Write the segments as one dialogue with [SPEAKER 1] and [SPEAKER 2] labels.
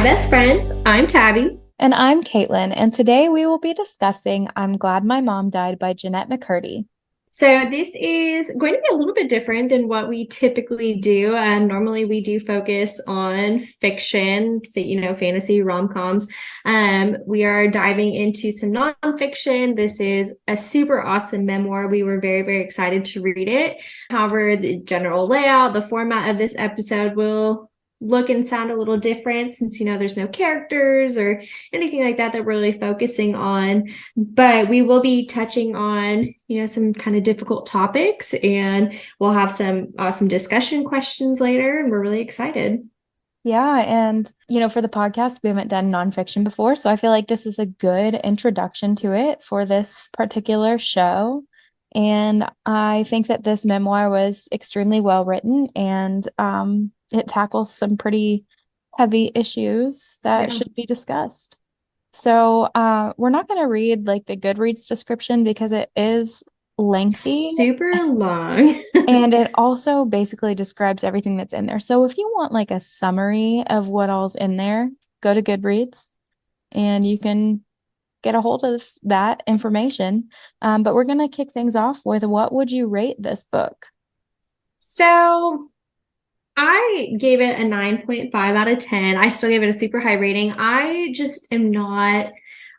[SPEAKER 1] best friends. I'm Tabby.
[SPEAKER 2] And I'm Caitlin, and today we will be discussing I'm Glad My Mom Died by Jennette McCurdy.
[SPEAKER 1] So this is going to be a little bit different than what we typically do. Normally we do focus on fiction, fantasy rom-coms. We are diving into some nonfiction. This is a super awesome memoir. We were very, very excited to read it. However, the general layout, the format of this episode will look and sound a little different since there's no characters or anything like that we're really focusing on, but we will be touching on some kind of difficult topics, and we'll have some awesome discussion questions later, and we're really excited.
[SPEAKER 2] Yeah, and for the podcast, we haven't done nonfiction before, so I feel like this is a good introduction to it for this particular show. And I think that this memoir was extremely well written, and it tackles some pretty heavy issues that
[SPEAKER 1] Yeah,
[SPEAKER 2] should be discussed. So we're not going to read like the Goodreads description because it is lengthy.
[SPEAKER 1] super long.
[SPEAKER 2] And it also basically describes everything that's in there. So if you want like a summary of what all's in there, go to Goodreads and you can get a hold of that information. But we're going to kick things off with what would you rate this book?
[SPEAKER 1] So I gave it a 9.5 out of 10. I still gave it a super high rating. I just am not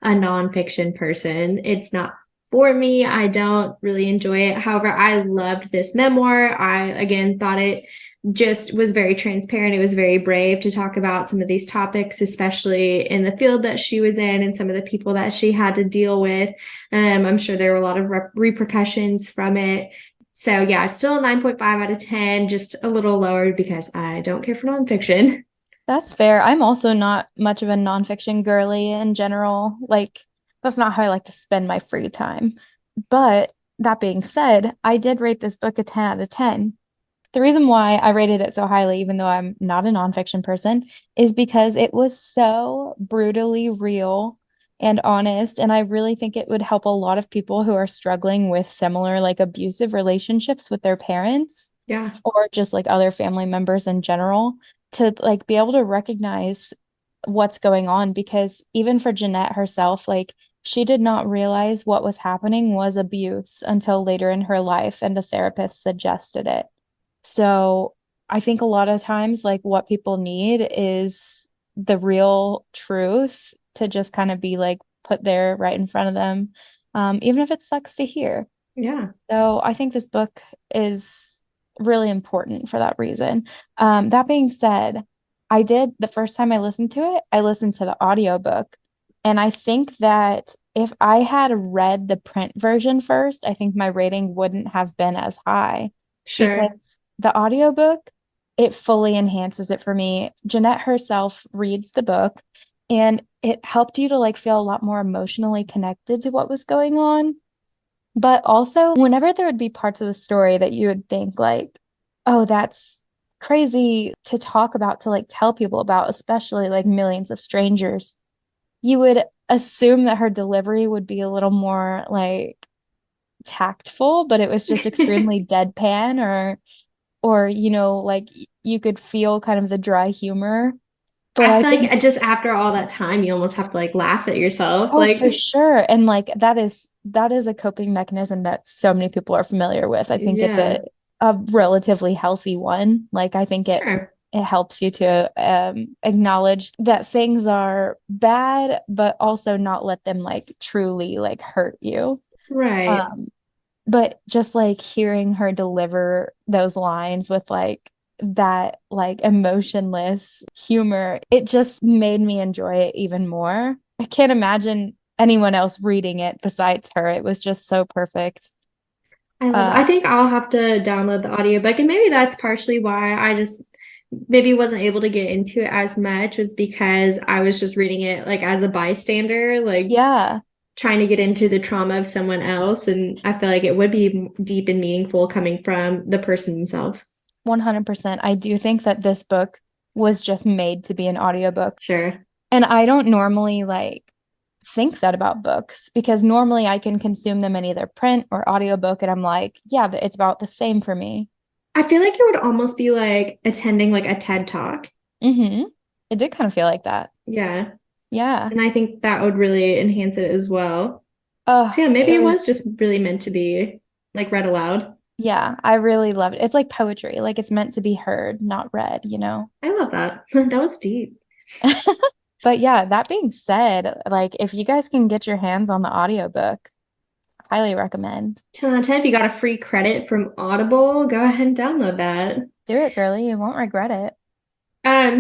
[SPEAKER 1] a nonfiction person. It's not for me. I don't really enjoy it. However, I loved this memoir. I, again, thought it just was very transparent. It was very brave to talk about some of these topics, especially in the field that she was in and some of the people that she had to deal with. I'm sure there were a lot of repercussions from it. So yeah, still a 9.5 out of 10, just a little lower because I don't care for nonfiction.
[SPEAKER 2] That's fair. I'm also not much of a nonfiction girly in general. Like, that's not how I like to spend my free time. But that being said, I did rate this book a 10 out of 10. The reason why I rated it so highly, even though I'm not a nonfiction person, is because it was so brutally real and honest. And I really think it would help a lot of people who are struggling with similar, like abusive relationships with their parents
[SPEAKER 1] Yeah.
[SPEAKER 2] or just like other family members in general to like be able to recognize what's going on. Because even for Jennette herself, like she did not realize what was happening was abuse until later in her life, and a therapist suggested it. So I think a lot of times, like what people need is the real truth to just kind of be like put there right in front of them, even if it sucks to hear.
[SPEAKER 1] Yeah.
[SPEAKER 2] So I think this book is really important for that reason. That being said, I did the first time I listened to it, I listened to the audiobook. And I think that if I had read the print version first, I think my rating wouldn't have been as high
[SPEAKER 1] Sure.
[SPEAKER 2] because the audiobook, it fully enhances it for me. Jennette herself reads the book and it helped you to like feel a lot more emotionally connected to what was going on. But also, whenever there would be parts of the story that you would think like, oh, that's crazy to talk about, to like tell people about, especially like millions of strangers, you would assume that her delivery would be a little more like tactful, but it was just extremely deadpan or like you could feel kind of the dry humor. But
[SPEAKER 1] I
[SPEAKER 2] I
[SPEAKER 1] feel
[SPEAKER 2] think,
[SPEAKER 1] like just after all that time, you almost have to like laugh at yourself.
[SPEAKER 2] oh,
[SPEAKER 1] Like,
[SPEAKER 2] for sure. And like that is a coping mechanism that so many people are familiar with. I think it's
[SPEAKER 1] yeah,
[SPEAKER 2] a relatively healthy one. Like I think
[SPEAKER 1] sure.
[SPEAKER 2] it helps you to acknowledge that things are bad, but also not let them like truly like hurt you.
[SPEAKER 1] Right.
[SPEAKER 2] Um, but just like hearing her deliver those lines with like that like emotionless humor, it just made me enjoy it even more. I can't imagine anyone else reading it besides her. It was just so perfect.
[SPEAKER 1] I love it.
[SPEAKER 2] Uh
[SPEAKER 1] I think I'll have to download the audiobook, and maybe that's partially why I just maybe wasn't able to get into it as much, was because I was just reading it like as a bystander, like
[SPEAKER 2] yeah,
[SPEAKER 1] trying to get into the trauma of someone else. And I feel like it would be deep and meaningful coming from the person themselves.
[SPEAKER 2] 100%. I do think that this book was just made to be an audiobook.
[SPEAKER 1] Sure.
[SPEAKER 2] And I don't normally like think that about books because normally I can consume them in either print or audiobook and I'm like, yeah, it's about the same for me.
[SPEAKER 1] I feel like it would almost be like attending like a TED Talk.
[SPEAKER 2] Mm-hmm. It did kind of feel like that.
[SPEAKER 1] Yeah.
[SPEAKER 2] Yeah.
[SPEAKER 1] And I think that would really enhance it as well.
[SPEAKER 2] Oh,
[SPEAKER 1] So yeah, maybe
[SPEAKER 2] it
[SPEAKER 1] it was
[SPEAKER 2] was,
[SPEAKER 1] just really meant to be like read aloud.
[SPEAKER 2] yeah, I really loved it. It's like poetry, like it's meant to be heard, not read, you know?
[SPEAKER 1] I love that. That was deep.
[SPEAKER 2] But yeah, that being said, like if you guys can get your hands on the audiobook, highly recommend.
[SPEAKER 1] 10 out of 10, if you got a free credit from Audible, go ahead and download that.
[SPEAKER 2] Do it, girly. You won't regret it.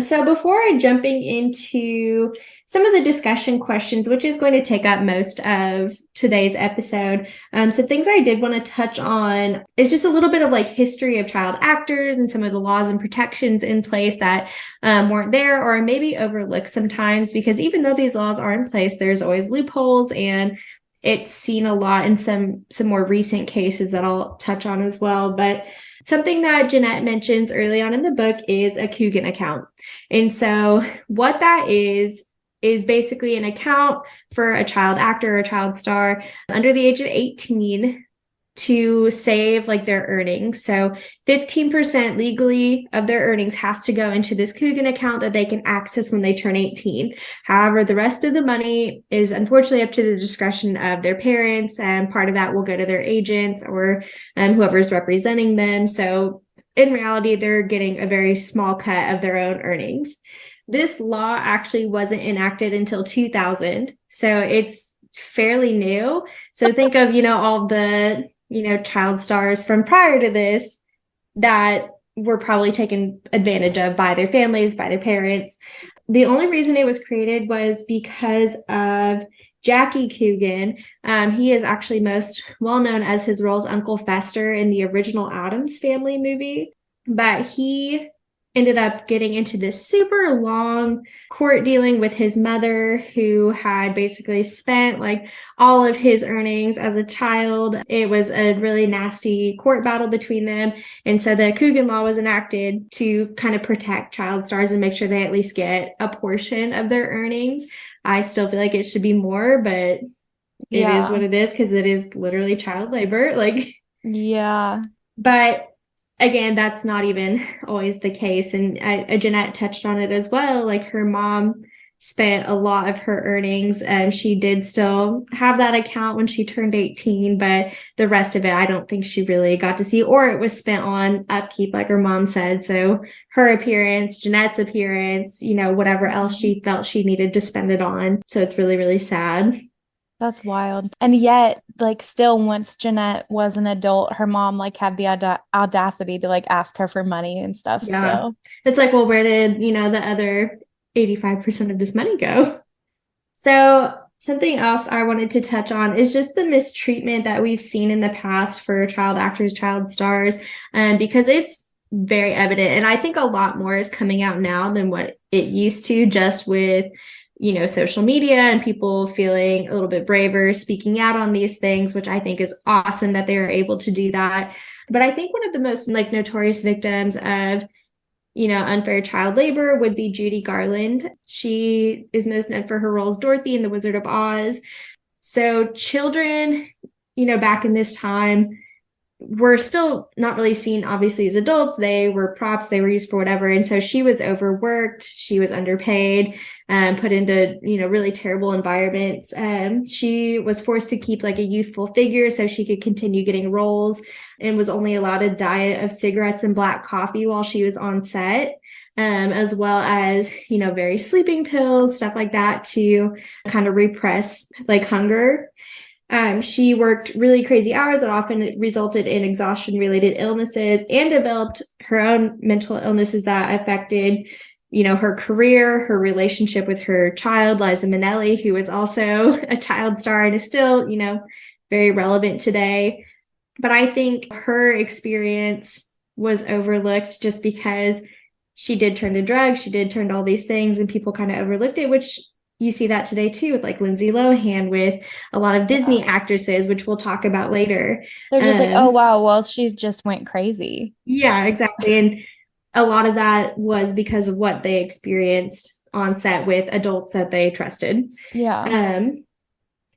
[SPEAKER 1] So before jumping into some of the discussion questions, which is going to take up most of today's episode, so things I did want to touch on is just a little bit of like history of child actors and some of the laws and protections in place that weren't there or maybe overlooked sometimes, because even though these laws are in place, there's always loopholes, and it's seen a lot in some more recent cases that I'll touch on as well. But something that Jennette mentions early on in the book is a Coogan account. And so what that is basically an account for a child actor or a child star under the age of 18 to save like their earnings. So 15% legally of their earnings has to go into this Coogan account that they can access when they turn 18. However, the rest of the money is unfortunately up to the discretion of their parents, and part of that will go to their agents or whoever's representing them. So in reality, they're getting a very small cut of their own earnings. This law actually wasn't enacted until 2000. So it's fairly new. So think of, all the child stars from prior to this that were probably taken advantage of by their families, by their parents. The only reason it was created was because of Jackie Coogan. He is actually most well known as his role as Uncle Fester in the original Addams Family movie, but he ended up getting into this super long court dealing with his mother, who had basically spent like all of his earnings as a child. It was a really nasty court battle between them. And so the Coogan law was enacted to kind of protect child stars and make sure they at least get a portion of their earnings. I still feel like it should be more, but it is what
[SPEAKER 2] Yeah.
[SPEAKER 1] it is because it is literally child labor. Like,
[SPEAKER 2] Yeah.
[SPEAKER 1] but again, that's not even always the case. And Jennette touched on it as well. Like her mom spent a lot of her earnings, and she did still have that account when she turned 18, but the rest of it, I don't think she really got to see, or it was spent on upkeep, like her mom said. So her appearance, Jennette's appearance, whatever else she felt she needed to spend it on. So it's really, really sad.
[SPEAKER 2] That's wild. And yet, like, still, once Jennette was an adult, her mom like had the audacity to like ask her for money and stuff
[SPEAKER 1] Yeah.
[SPEAKER 2] still.
[SPEAKER 1] It's like, well, where did, the other 85% of this money go? So something else I wanted to touch on is just the mistreatment that we've seen in the past for child actors, child stars, because it's very evident. And I think a lot more is coming out now than what it used to, just with, social media and people feeling a little bit braver, speaking out on these things, which I think is awesome that they are able to do that. But I think one of the most like notorious victims of unfair child labor would be Judy Garland. She is most known for her role as Dorothy in The Wizard of Oz. So children, back in this time were still not really seen obviously as adults. They were props, they were used for whatever. And so she was overworked, she was underpaid, put into, really terrible environments. She was forced to keep like a youthful figure so she could continue getting roles, and was only allowed a diet of cigarettes and black coffee while she was on set. As well as, various sleeping pills, stuff like that to kind of repress like hunger. She worked really crazy hours that often resulted in exhaustion-related illnesses, and developed her own mental illnesses that affected, her career, her relationship with her child, Liza Minnelli, who is also a child star and is still, very relevant today. But I think her experience was overlooked just because she did turn to drugs, she did turn to all these things, and people kind of overlooked it, which you see that today too with like Lindsay Lohan, with a lot of Disney
[SPEAKER 2] Yeah.
[SPEAKER 1] actresses, which we'll talk about later.
[SPEAKER 2] They're just like, oh
[SPEAKER 1] Um,
[SPEAKER 2] wow, well, she just went crazy.
[SPEAKER 1] yeah, exactly. And a lot of that was because of what they experienced on set with adults that they trusted.
[SPEAKER 2] Yeah.
[SPEAKER 1] Um,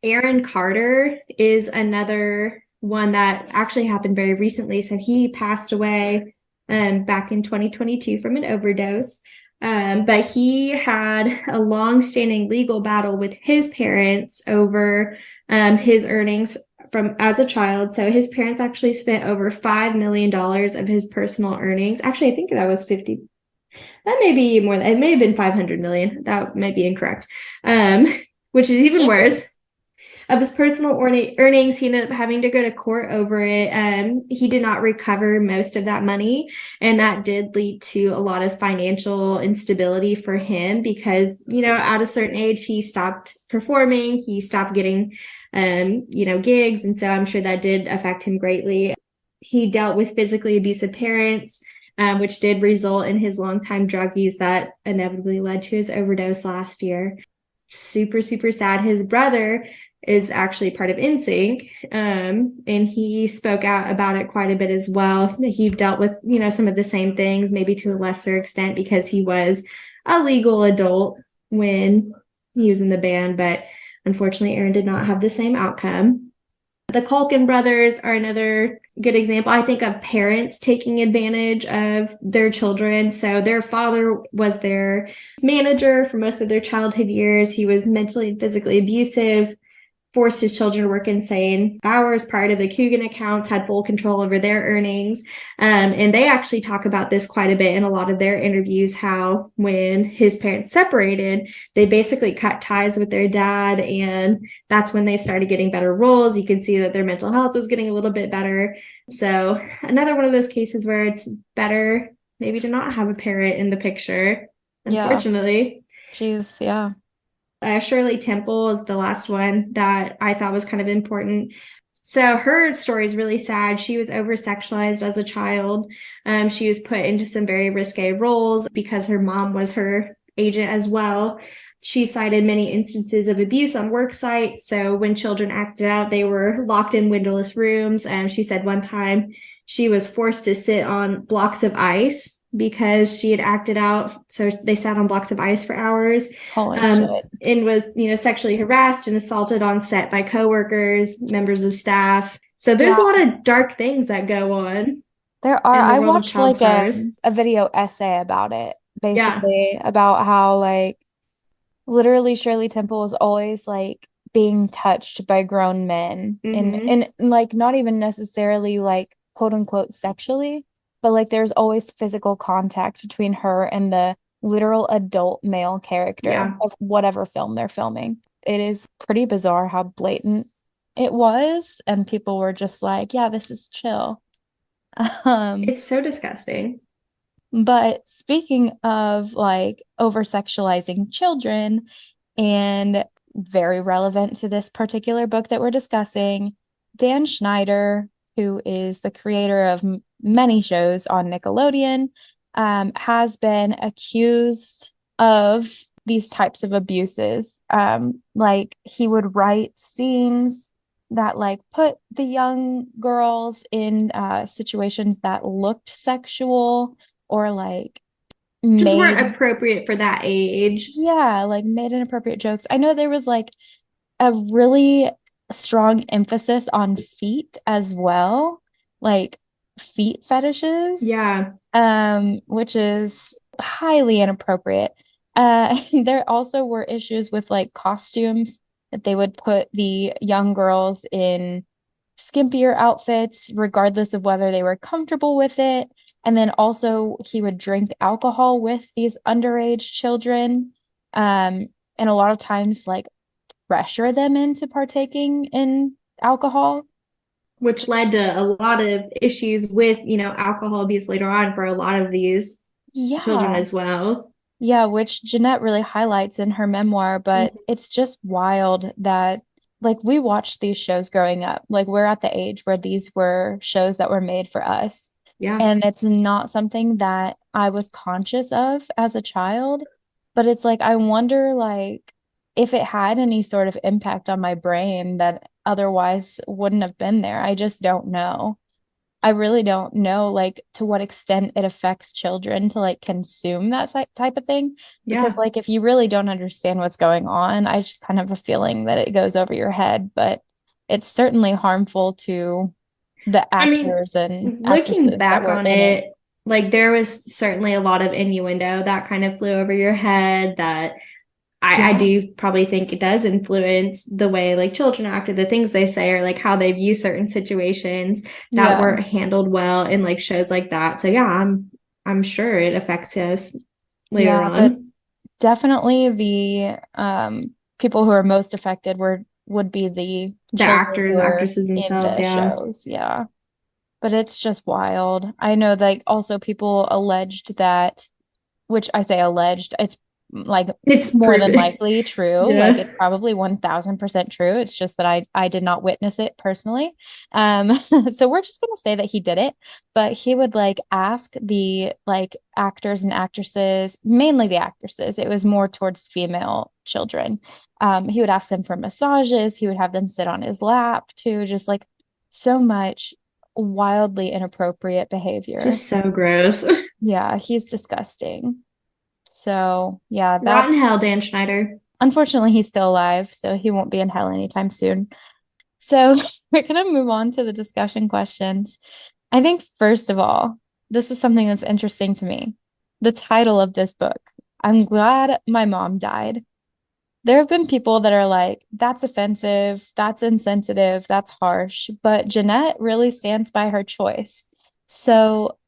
[SPEAKER 1] Aaron Carter is another one that actually happened very recently. So he passed away back in 2022 from an overdose. But he had a long-standing legal battle with his parents over his earnings from as a child. So his parents actually spent over $5 million of his personal earnings. Actually, I think that was 50. That may be more. It may have been 500 million. That might be incorrect. Um, which is even worse of his personal earnings. He ended up having to go to court over it. He did not recover most of that money, and that did lead to a lot of financial instability for him because, at a certain age, he stopped performing, he stopped getting, gigs, and so I'm sure that did affect him greatly. He dealt with physically abusive parents. Which did result in his longtime drug use that inevitably led to his overdose last year. Super, super sad. His brother is actually part of NSYNC, and he spoke out about it quite a bit as well. He dealt with, some of the same things, maybe to a lesser extent because he was a legal adult when he was in the band, but unfortunately, Aaron did not have the same outcome. The Culkin brothers are another good example, I think, of parents taking advantage of their children. So their father was their manager for most of their childhood years. He was mentally and physically abusive, forced his children to work insane hours prior to the Coogan accounts, had full control over their earnings. And they actually talk about this quite a bit in a lot of their interviews, how when his parents separated, they basically cut ties with their dad. And that's when they started getting better roles. You could see that their mental health was getting a little bit better. So another one of those cases where it's better maybe to not have a parent in the picture,
[SPEAKER 2] Yeah.
[SPEAKER 1] unfortunately.
[SPEAKER 2] Jeez, yeah.
[SPEAKER 1] Shirley Temple is the last one that I thought was kind of important. So her story is really sad. She was over sexualized as a child. She was put into some very risque roles because her mom was her agent as well. She cited many instances of abuse on work sites. So when children acted out, they were locked in windowless rooms. And she said one time she was forced to sit on blocks of ice because she had acted out. So they sat on blocks of ice for hours.
[SPEAKER 2] Holy shit.
[SPEAKER 1] And was, sexually harassed and assaulted on set by coworkers, members of staff. So there's
[SPEAKER 2] Yeah,
[SPEAKER 1] a lot of dark things that go on
[SPEAKER 2] there are.
[SPEAKER 1] in the
[SPEAKER 2] I
[SPEAKER 1] world of
[SPEAKER 2] watched
[SPEAKER 1] child
[SPEAKER 2] like
[SPEAKER 1] stars.
[SPEAKER 2] a video essay about it,
[SPEAKER 1] Yeah.
[SPEAKER 2] basically about how like literally Shirley Temple was always like being touched by grown men
[SPEAKER 1] Mm-hmm.
[SPEAKER 2] and like not even necessarily like quote unquote sexually, but like there's always physical contact between her and the literal adult male character
[SPEAKER 1] Yeah.
[SPEAKER 2] of whatever film they're filming. It is pretty bizarre how blatant it was, and people were just like, yeah, this is chill. Um,
[SPEAKER 1] It's so disgusting.
[SPEAKER 2] but speaking of like over sexualizing children and very relevant to this particular book that we're discussing, Dan Schneider, who is the creator of many shows on Nickelodeon, has been accused of these types of abuses. Like he would write scenes that like put the young girls in situations that looked sexual or like
[SPEAKER 1] Just weren't
[SPEAKER 2] made,
[SPEAKER 1] appropriate for that age.
[SPEAKER 2] yeah, like made inappropriate jokes. I know there was like a really strong emphasis on feet as well, like feet fetishes,
[SPEAKER 1] Yeah.
[SPEAKER 2] which is highly inappropriate. There also were issues with like costumes that they would put the young girls in skimpier outfits, regardless of whether they were comfortable with it. And then also he would drink alcohol with these underage children. And a lot of times like pressure them into partaking in alcohol.
[SPEAKER 1] Which led to a lot of issues with, alcohol abuse later on for a lot of these children
[SPEAKER 2] Yeah.
[SPEAKER 1] as well.
[SPEAKER 2] Yeah, which Jennette really highlights in her memoir, but
[SPEAKER 1] Mhm.
[SPEAKER 2] it's just wild that like we watched these shows growing up. Like we're at the age where these were shows that were made for us.
[SPEAKER 1] Yeah.
[SPEAKER 2] And it's not something that I was conscious of as a child, but it's like I wonder like if it had any sort of impact on my brain that otherwise wouldn't have been there. I just don't know. I really don't know like to what extent it affects children to like consume that type of thing because
[SPEAKER 1] Yeah.
[SPEAKER 2] like if you really don't understand what's going on, I just kind of have a feeling that it goes over your head, but it's certainly harmful to the
[SPEAKER 1] I mean,
[SPEAKER 2] actors and
[SPEAKER 1] looking
[SPEAKER 2] actresses that
[SPEAKER 1] back
[SPEAKER 2] were
[SPEAKER 1] on
[SPEAKER 2] in it.
[SPEAKER 1] it, like there was certainly a lot of innuendo that kind of flew over your head that I
[SPEAKER 2] Yeah.
[SPEAKER 1] do probably think it does influence the way like children act or the things they say or like how they view certain situations that
[SPEAKER 2] Yeah.
[SPEAKER 1] weren't handled well in like shows like that. So yeah, I'm sure it affects us later
[SPEAKER 2] Yeah, but
[SPEAKER 1] on.
[SPEAKER 2] definitely the people who are most affected would be the
[SPEAKER 1] The
[SPEAKER 2] children who
[SPEAKER 1] actors,
[SPEAKER 2] are
[SPEAKER 1] actresses
[SPEAKER 2] in
[SPEAKER 1] themselves,
[SPEAKER 2] the
[SPEAKER 1] yeah.
[SPEAKER 2] shows. Yeah. But it's just wild. I know like also people alleged that, which I say alleged, it's like
[SPEAKER 1] It's
[SPEAKER 2] more than
[SPEAKER 1] proven.
[SPEAKER 2] likely true. Like
[SPEAKER 1] Yeah.
[SPEAKER 2] it's probably 1000% true. It's just that I did not witness it personally. So we're just gonna say that he did it, but he would like ask the like actors and actresses, mainly the actresses, it was more towards female children. He would ask them for massages, he would have them sit on his lap too, just like so much wildly inappropriate
[SPEAKER 1] It's
[SPEAKER 2] behavior.
[SPEAKER 1] just so gross.
[SPEAKER 2] Yeah, he's disgusting. So, yeah,
[SPEAKER 1] Rotten
[SPEAKER 2] that's
[SPEAKER 1] hell, Dan Schneider.
[SPEAKER 2] unfortunately he's still alive, so he won't be in hell anytime soon. So, we're gonna move on to the discussion questions. I think first of all, this is something that's interesting to me. The title of this book. I'm glad my mom died. There have been people that are like, that's offensive, that's insensitive, that's harsh, but Jennette really stands by her choice. So,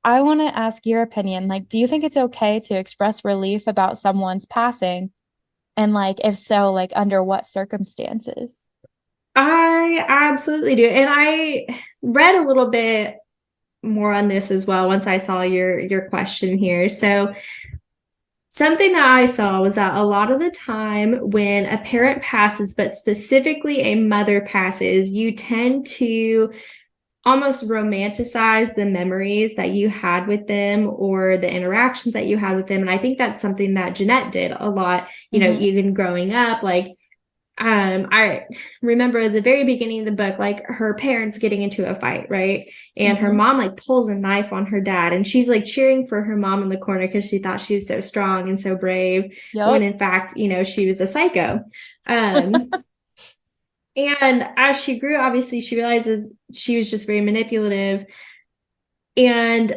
[SPEAKER 2] I want to ask your opinion. Like, do you think it's okay to express relief about someone's passing? And like, if so, like under what circumstances?
[SPEAKER 1] I absolutely do. And I read a little bit more on this as well once I saw your question here. So something that I saw was that a lot of the time when a parent passes, but specifically a mother passes, you tend to almost romanticize the memories that you had with them or the interactions that you had with them. And I think that's something that Jennette did a lot,
[SPEAKER 2] Hmm.
[SPEAKER 1] even growing up. Like I remember the very beginning of the book, like her parents getting into a fight, right? And her
[SPEAKER 2] Hmm.
[SPEAKER 1] mom like pulls a knife on her dad, and she's like cheering for her mom in the corner because she thought she was so strong and so brave, when
[SPEAKER 2] Yep.
[SPEAKER 1] in fact, she was a psycho. Um, and as she grew, obviously, she realizes she was just very manipulative. And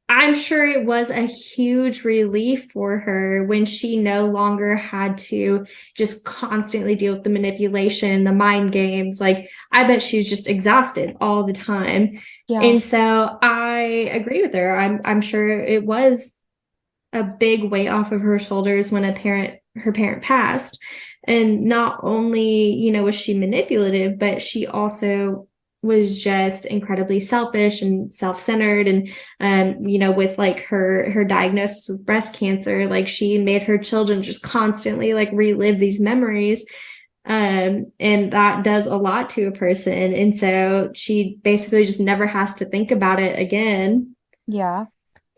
[SPEAKER 1] I'm sure it was a huge relief for her when she no longer had to just constantly deal with the manipulation, the mind games. Like, I bet she was just exhausted all the time.
[SPEAKER 2] Yeah.
[SPEAKER 1] And so I agree with her. I'm sure it was a big weight off of her shoulders when her parent passed. And not only, was she manipulative, but she also was just incredibly selfish and self-centered. And with like her diagnosis with breast cancer, like she made her children just constantly like relive these memories. And that does a lot to a person. And so she basically just never has to think about it again.
[SPEAKER 2] Yeah.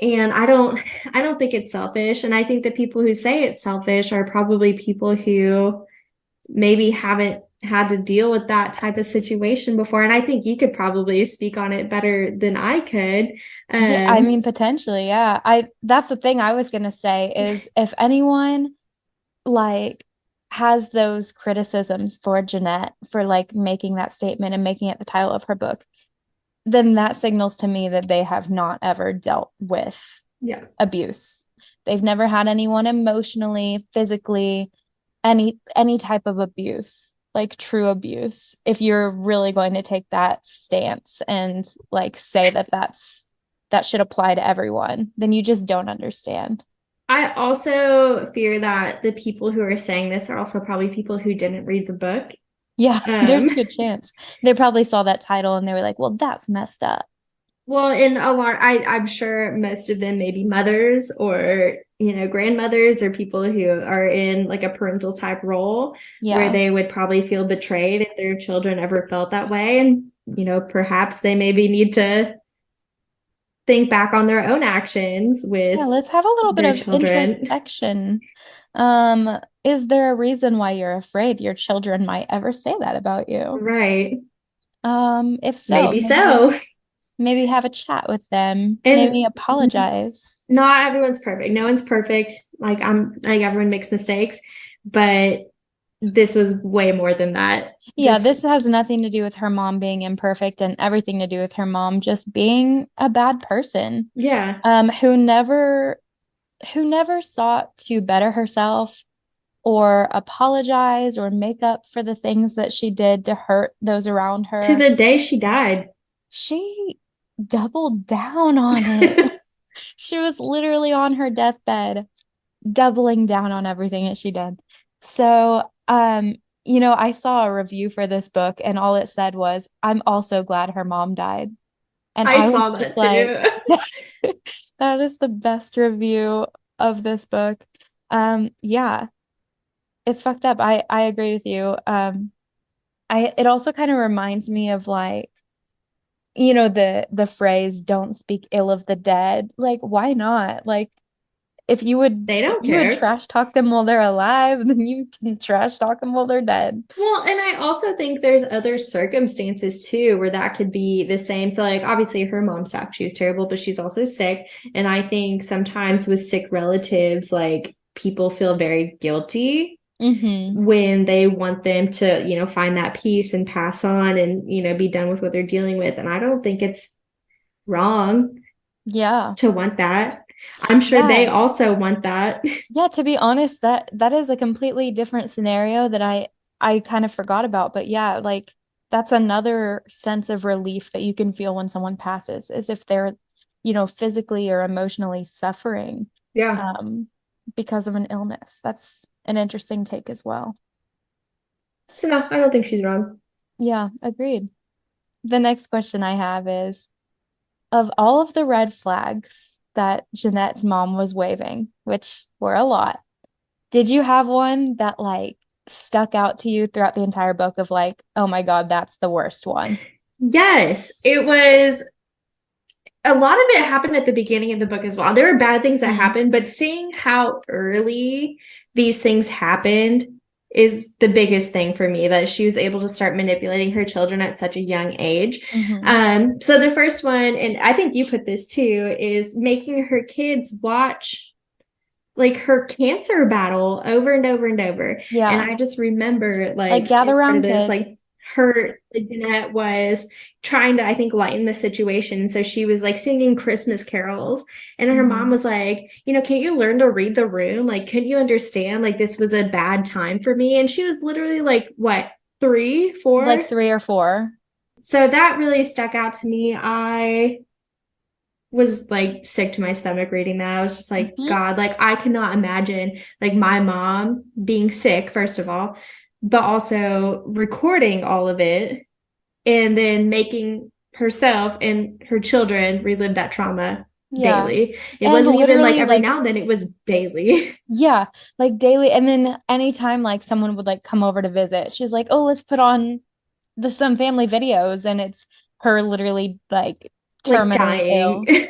[SPEAKER 1] And I don't think it's selfish. And I think the people who say it's selfish are probably people who maybe haven't had to deal with that type of situation before. And I think you could probably speak on it better than I could.
[SPEAKER 2] Yeah, I
[SPEAKER 1] Um,
[SPEAKER 2] mean potentially, yeah. I That's the thing I was gonna say is if anyone like has those criticisms for Jennette for like making that statement and making it the title of her book, then that signals to me that they have not ever dealt with
[SPEAKER 1] yeah.
[SPEAKER 2] abuse. They've never had anyone emotionally, physically, any type of abuse, like true abuse. If you're really going to take that stance and like say that that should apply to everyone, then you just don't understand.
[SPEAKER 1] I also fear that the people who are saying this are also probably people who didn't read the book.
[SPEAKER 2] Yeah, there's
[SPEAKER 1] Um,
[SPEAKER 2] a good chance. They probably saw that title and they were like, well, that's messed up.
[SPEAKER 1] Well, in a lot, I'm sure most of them may be mothers or, grandmothers or people who are in like a parental type role where
[SPEAKER 2] Yeah.
[SPEAKER 1] they would probably feel betrayed if their children ever felt that way. And, perhaps they maybe need to think back on their own actions
[SPEAKER 2] Yeah,
[SPEAKER 1] with
[SPEAKER 2] let's have a little bit
[SPEAKER 1] their
[SPEAKER 2] of
[SPEAKER 1] children.
[SPEAKER 2] introspection. Is there a reason why you're afraid your children might ever say that about you?
[SPEAKER 1] Right.
[SPEAKER 2] If so,
[SPEAKER 1] Maybe so.
[SPEAKER 2] maybe have a chat with them,
[SPEAKER 1] And
[SPEAKER 2] maybe apologize.
[SPEAKER 1] not everyone's perfect. No one's perfect. Like everyone makes mistakes, but this was way more than that.
[SPEAKER 2] Yeah,
[SPEAKER 1] This,
[SPEAKER 2] this has nothing to do with her mom being imperfect and everything to do with her mom just being a bad person,
[SPEAKER 1] yeah,
[SPEAKER 2] who never sought to better herself or apologize or make up for the things that she did to hurt those around
[SPEAKER 1] to
[SPEAKER 2] her.
[SPEAKER 1] the day she died.
[SPEAKER 2] She doubled down on it. She was literally on her deathbed, doubling down on everything that she did. So, I saw a review for this book and all it said was, I'm also glad her mom died. And
[SPEAKER 1] I
[SPEAKER 2] I was
[SPEAKER 1] saw
[SPEAKER 2] just
[SPEAKER 1] that
[SPEAKER 2] like,
[SPEAKER 1] too.
[SPEAKER 2] that is the best review of this book. Yeah, it's fucked up. I agree with you. It also kind of reminds me of like, the phrase "don't speak ill of the dead." Like, why not? Like,
[SPEAKER 1] They
[SPEAKER 2] if
[SPEAKER 1] don't
[SPEAKER 2] you would
[SPEAKER 1] care.
[SPEAKER 2] trash talk them while they're alive, then you can trash talk them while they're dead.
[SPEAKER 1] Well, and I also think there's other circumstances too where that could be the same. So, like, obviously, her mom sucked. She was terrible, but she's also sick. And I think sometimes with sick relatives, like, people feel very guilty
[SPEAKER 2] Mm-hmm.
[SPEAKER 1] when they want them to, find that peace and pass on and, be done with what they're dealing with. And I don't think it's wrong
[SPEAKER 2] Yeah.
[SPEAKER 1] to want that. I'm sure they
[SPEAKER 2] Yeah.
[SPEAKER 1] also want that.
[SPEAKER 2] Yeah, to be honest, that is a completely different scenario that I kind of forgot about. But yeah, like that's another sense of relief that you can feel when someone passes, is if they're, physically or emotionally suffering
[SPEAKER 1] Yeah.
[SPEAKER 2] um because of an illness. That's an interesting take as well.
[SPEAKER 1] So, no, I don't think she's wrong.
[SPEAKER 2] Yeah, agreed. The next question I have is, of all of the red flags that Jennette's mom was waving, which were a lot, did you have one that like stuck out to you throughout the entire book of like, oh my God, that's the worst one?
[SPEAKER 1] Yes, it was a lot of it happened at the beginning of the book as well. There were bad things that
[SPEAKER 2] Mm.
[SPEAKER 1] happened, but seeing how early these things happened is the biggest thing for me, that she was able to start manipulating her children at such a young age.
[SPEAKER 2] Hmm.
[SPEAKER 1] So the first one, and I think you put this too, is making her kids watch like her cancer battle over and over and over. And
[SPEAKER 2] Yeah.
[SPEAKER 1] I just remember
[SPEAKER 2] Like
[SPEAKER 1] like
[SPEAKER 2] gather
[SPEAKER 1] in part of
[SPEAKER 2] around
[SPEAKER 1] this,
[SPEAKER 2] kids.
[SPEAKER 1] like her Jennette was trying to, I think, lighten the situation. So she was like singing Christmas carols. And her mom
[SPEAKER 2] Hmm.
[SPEAKER 1] was like, can't you learn to read the room? Like, couldn't you understand like this was a bad time for me? And she was literally like, what, three,
[SPEAKER 2] Like
[SPEAKER 1] four?
[SPEAKER 2] 3 or 4.
[SPEAKER 1] So that really stuck out to me. I was like sick to my stomach reading that. I was just like,
[SPEAKER 2] Hmm.
[SPEAKER 1] God, like I cannot imagine like my mom being sick, first of all, but also recording all of it and then making herself and her children relive that trauma
[SPEAKER 2] Yeah.
[SPEAKER 1] daily. It
[SPEAKER 2] And
[SPEAKER 1] wasn't even like
[SPEAKER 2] literally
[SPEAKER 1] every
[SPEAKER 2] like,
[SPEAKER 1] now and then, it was daily.
[SPEAKER 2] yeah, like daily. And then anytime like someone would like come over to visit, she's like, oh, let's put on some family videos, and it's her literally like
[SPEAKER 1] Like
[SPEAKER 2] terminally
[SPEAKER 1] dying.
[SPEAKER 2] ill.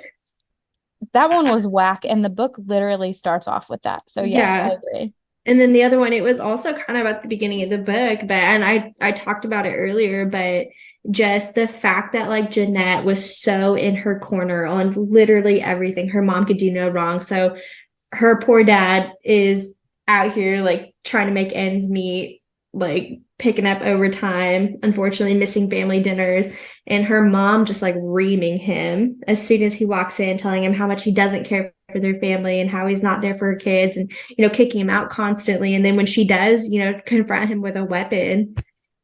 [SPEAKER 2] That one was whack, and the book literally starts off with that. So yes, I
[SPEAKER 1] Yeah.
[SPEAKER 2] agree.
[SPEAKER 1] And then the other one, it was also kind of at the beginning of the book, but and I talked about it earlier, but just the fact that like Jennette was so in her corner on literally everything. Her mom could do no wrong. So her poor dad is out here like trying to make ends meet, like picking up overtime, unfortunately missing family dinners, and her mom just like reaming him as soon as he walks in, telling him how much he doesn't care for their family and how he's not there for her kids, and kicking him out constantly. And then when she does, confront him with a weapon,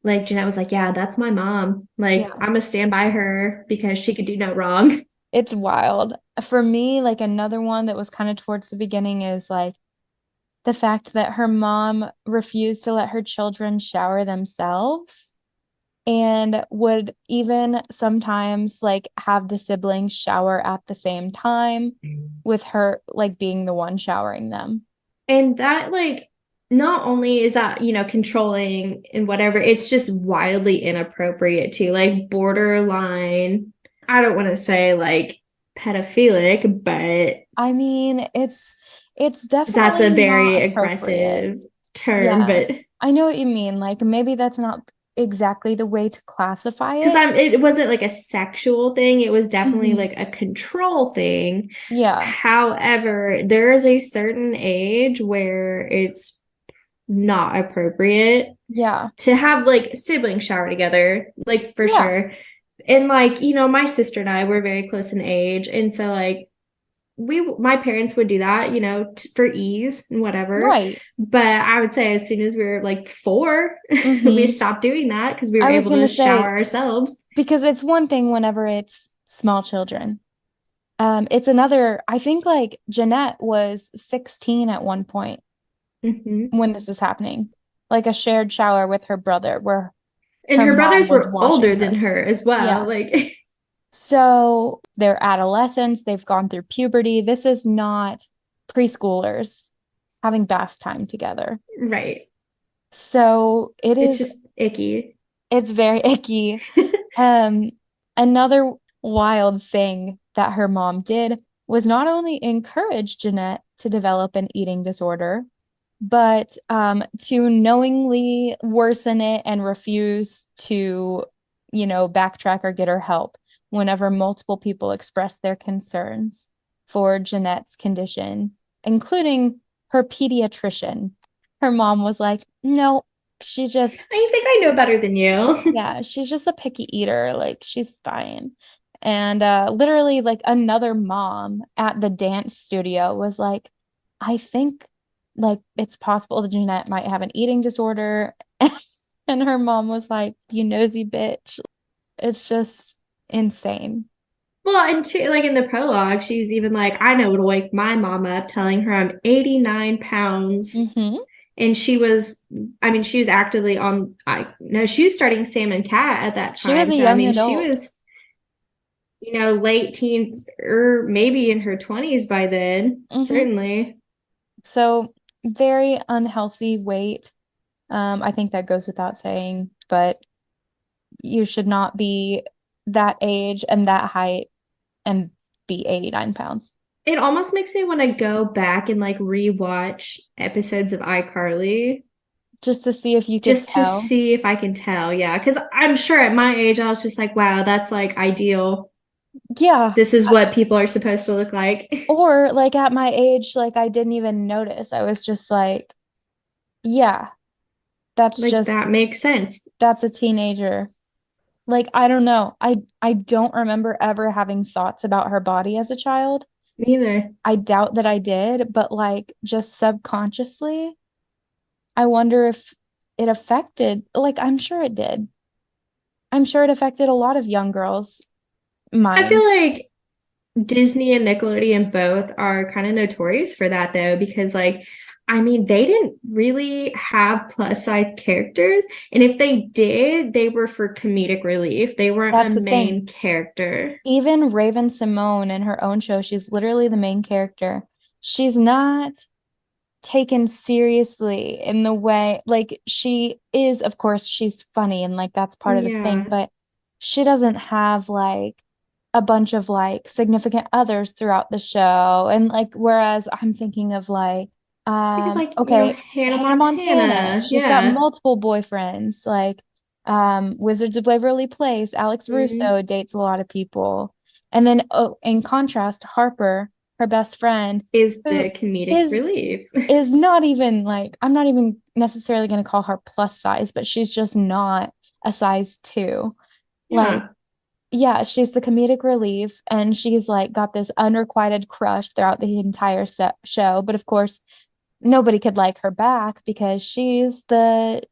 [SPEAKER 1] like Jennette was like, yeah, that's my mom. Like,
[SPEAKER 2] Yeah,
[SPEAKER 1] I'm gonna stand by her because she could do no wrong.
[SPEAKER 2] it's wild. For me, like another one that was kind of towards the beginning is like the fact that her mom refused to let her children shower themselves and would even sometimes like have the siblings shower at the same time, with her like being the one showering them.
[SPEAKER 1] And that, like, not only is that, controlling and whatever, it's just wildly inappropriate too, like borderline. I don't want to say like pedophilic, but
[SPEAKER 2] I mean, it's
[SPEAKER 1] that's
[SPEAKER 2] definitely
[SPEAKER 1] a
[SPEAKER 2] not
[SPEAKER 1] very
[SPEAKER 2] appropriate.
[SPEAKER 1] aggressive term,
[SPEAKER 2] Yeah.
[SPEAKER 1] but
[SPEAKER 2] I know what you mean. Like maybe that's not exactly the way to classify
[SPEAKER 1] because
[SPEAKER 2] it.
[SPEAKER 1] it wasn't like a sexual thing, it was definitely
[SPEAKER 2] Hmm.
[SPEAKER 1] like a control thing.
[SPEAKER 2] Yeah.
[SPEAKER 1] However, there is a certain age where it's not appropriate
[SPEAKER 2] Yeah.
[SPEAKER 1] to have like siblings shower together, like for
[SPEAKER 2] Yeah.
[SPEAKER 1] sure. And like, you know, my sister and I were very close in age. And so like my parents would do that, you know, for ease and whatever.
[SPEAKER 2] Right.
[SPEAKER 1] But I would say as soon as we were like 4, we
[SPEAKER 2] Mm-hmm.
[SPEAKER 1] stopped doing that because we were
[SPEAKER 2] I was
[SPEAKER 1] able
[SPEAKER 2] gonna
[SPEAKER 1] to shower
[SPEAKER 2] say,
[SPEAKER 1] ourselves.
[SPEAKER 2] because it's one thing whenever it's small children. It's another, I think like Jennette was 16 at one point
[SPEAKER 1] Hmm.
[SPEAKER 2] when this is happening, like a shared shower with her brother where
[SPEAKER 1] And
[SPEAKER 2] her
[SPEAKER 1] her
[SPEAKER 2] mom
[SPEAKER 1] brothers
[SPEAKER 2] was
[SPEAKER 1] were older
[SPEAKER 2] washing
[SPEAKER 1] than
[SPEAKER 2] her.
[SPEAKER 1] her as well.
[SPEAKER 2] Yeah.
[SPEAKER 1] Like,
[SPEAKER 2] So they're adolescents, they've gone through puberty. This is not preschoolers having bath time together.
[SPEAKER 1] right.
[SPEAKER 2] So
[SPEAKER 1] It's just icky.
[SPEAKER 2] it's very icky. Um, Another wild thing that her mom did was not only encourage Jennette to develop an eating disorder, but to knowingly worsen it and refuse to, backtrack or get her help whenever multiple people expressed their concerns for Jennette's condition, including her pediatrician. Her mom was like, no, she just,
[SPEAKER 1] I think I know better than you.
[SPEAKER 2] yeah, she's just a picky eater. Like, she's fine. And literally, like, another mom at the dance studio was like, I think like it's possible that Jennette might have an eating disorder. And her mom was like, you nosy bitch. It's just insane.
[SPEAKER 1] Well, and too, like in the prologue, she's even like, I know what'll wake my mom up, telling her I'm 89 pounds.
[SPEAKER 2] Mm-hmm.
[SPEAKER 1] And she was, I mean, she was actively on, I no, she was starting Sam and Cat at that
[SPEAKER 2] She was
[SPEAKER 1] time.
[SPEAKER 2] a
[SPEAKER 1] So, I
[SPEAKER 2] young
[SPEAKER 1] mean, she
[SPEAKER 2] adult.
[SPEAKER 1] was, you know, late teens or maybe in her 20s by then,
[SPEAKER 2] Mm-hmm.
[SPEAKER 1] certainly.
[SPEAKER 2] So very unhealthy weight. I think that goes without saying, but you should not be that age and that height and be 89 pounds.
[SPEAKER 1] It almost makes me want to go back and like rewatch episodes of iCarly
[SPEAKER 2] Just to see if you could
[SPEAKER 1] just to
[SPEAKER 2] tell.
[SPEAKER 1] see if I can tell. Yeah. Cause I'm sure at my age, I was just like, wow, that's like ideal.
[SPEAKER 2] Yeah.
[SPEAKER 1] This is what people are supposed to look like.
[SPEAKER 2] Or like at my age, like I didn't even notice. I was just like, yeah, that's
[SPEAKER 1] Like
[SPEAKER 2] just
[SPEAKER 1] that makes sense.
[SPEAKER 2] that's a teenager. Like I don't know. I don't remember ever having thoughts about her body as a child.
[SPEAKER 1] Neither.
[SPEAKER 2] I doubt that I did, but like just subconsciously, I wonder if it affected, like I'm sure it did. I'm sure it affected a lot of young girls'
[SPEAKER 1] I feel
[SPEAKER 2] minds.
[SPEAKER 1] like Disney and Nickelodeon both are kind of notorious for that though, because like, I mean, they didn't really have plus size characters. And if they did, they were for comedic relief. They weren't a
[SPEAKER 2] That's the thing.
[SPEAKER 1] main character.
[SPEAKER 2] Even Raven Simone in her own show, she's literally the main character. She's not taken seriously in the way, like, she is, of course, she's funny and like that's part of the thing,
[SPEAKER 1] Yeah.
[SPEAKER 2] but she doesn't have like a bunch of like significant others throughout the show. And like, whereas I'm thinking of like,
[SPEAKER 1] Think of like, you know,
[SPEAKER 2] okay,
[SPEAKER 1] Hannah
[SPEAKER 2] Hannah Montana,
[SPEAKER 1] Montana.
[SPEAKER 2] she's got
[SPEAKER 1] Yeah.
[SPEAKER 2] multiple boyfriends, like, Wizards of Waverly Place, Alex
[SPEAKER 1] Mhm.
[SPEAKER 2] Russo dates a lot of people. And then, oh, in contrast, Harper, her best friend,
[SPEAKER 1] Is
[SPEAKER 2] who
[SPEAKER 1] the comedic
[SPEAKER 2] is
[SPEAKER 1] relief.
[SPEAKER 2] is not even like, I'm not even necessarily going to call her plus size, but she's just not a size two. Like,
[SPEAKER 1] Yeah.
[SPEAKER 2] yeah, she's the comedic relief, and she's like got this unrequited crush throughout the entire show. But of course, nobody could like her back because she's the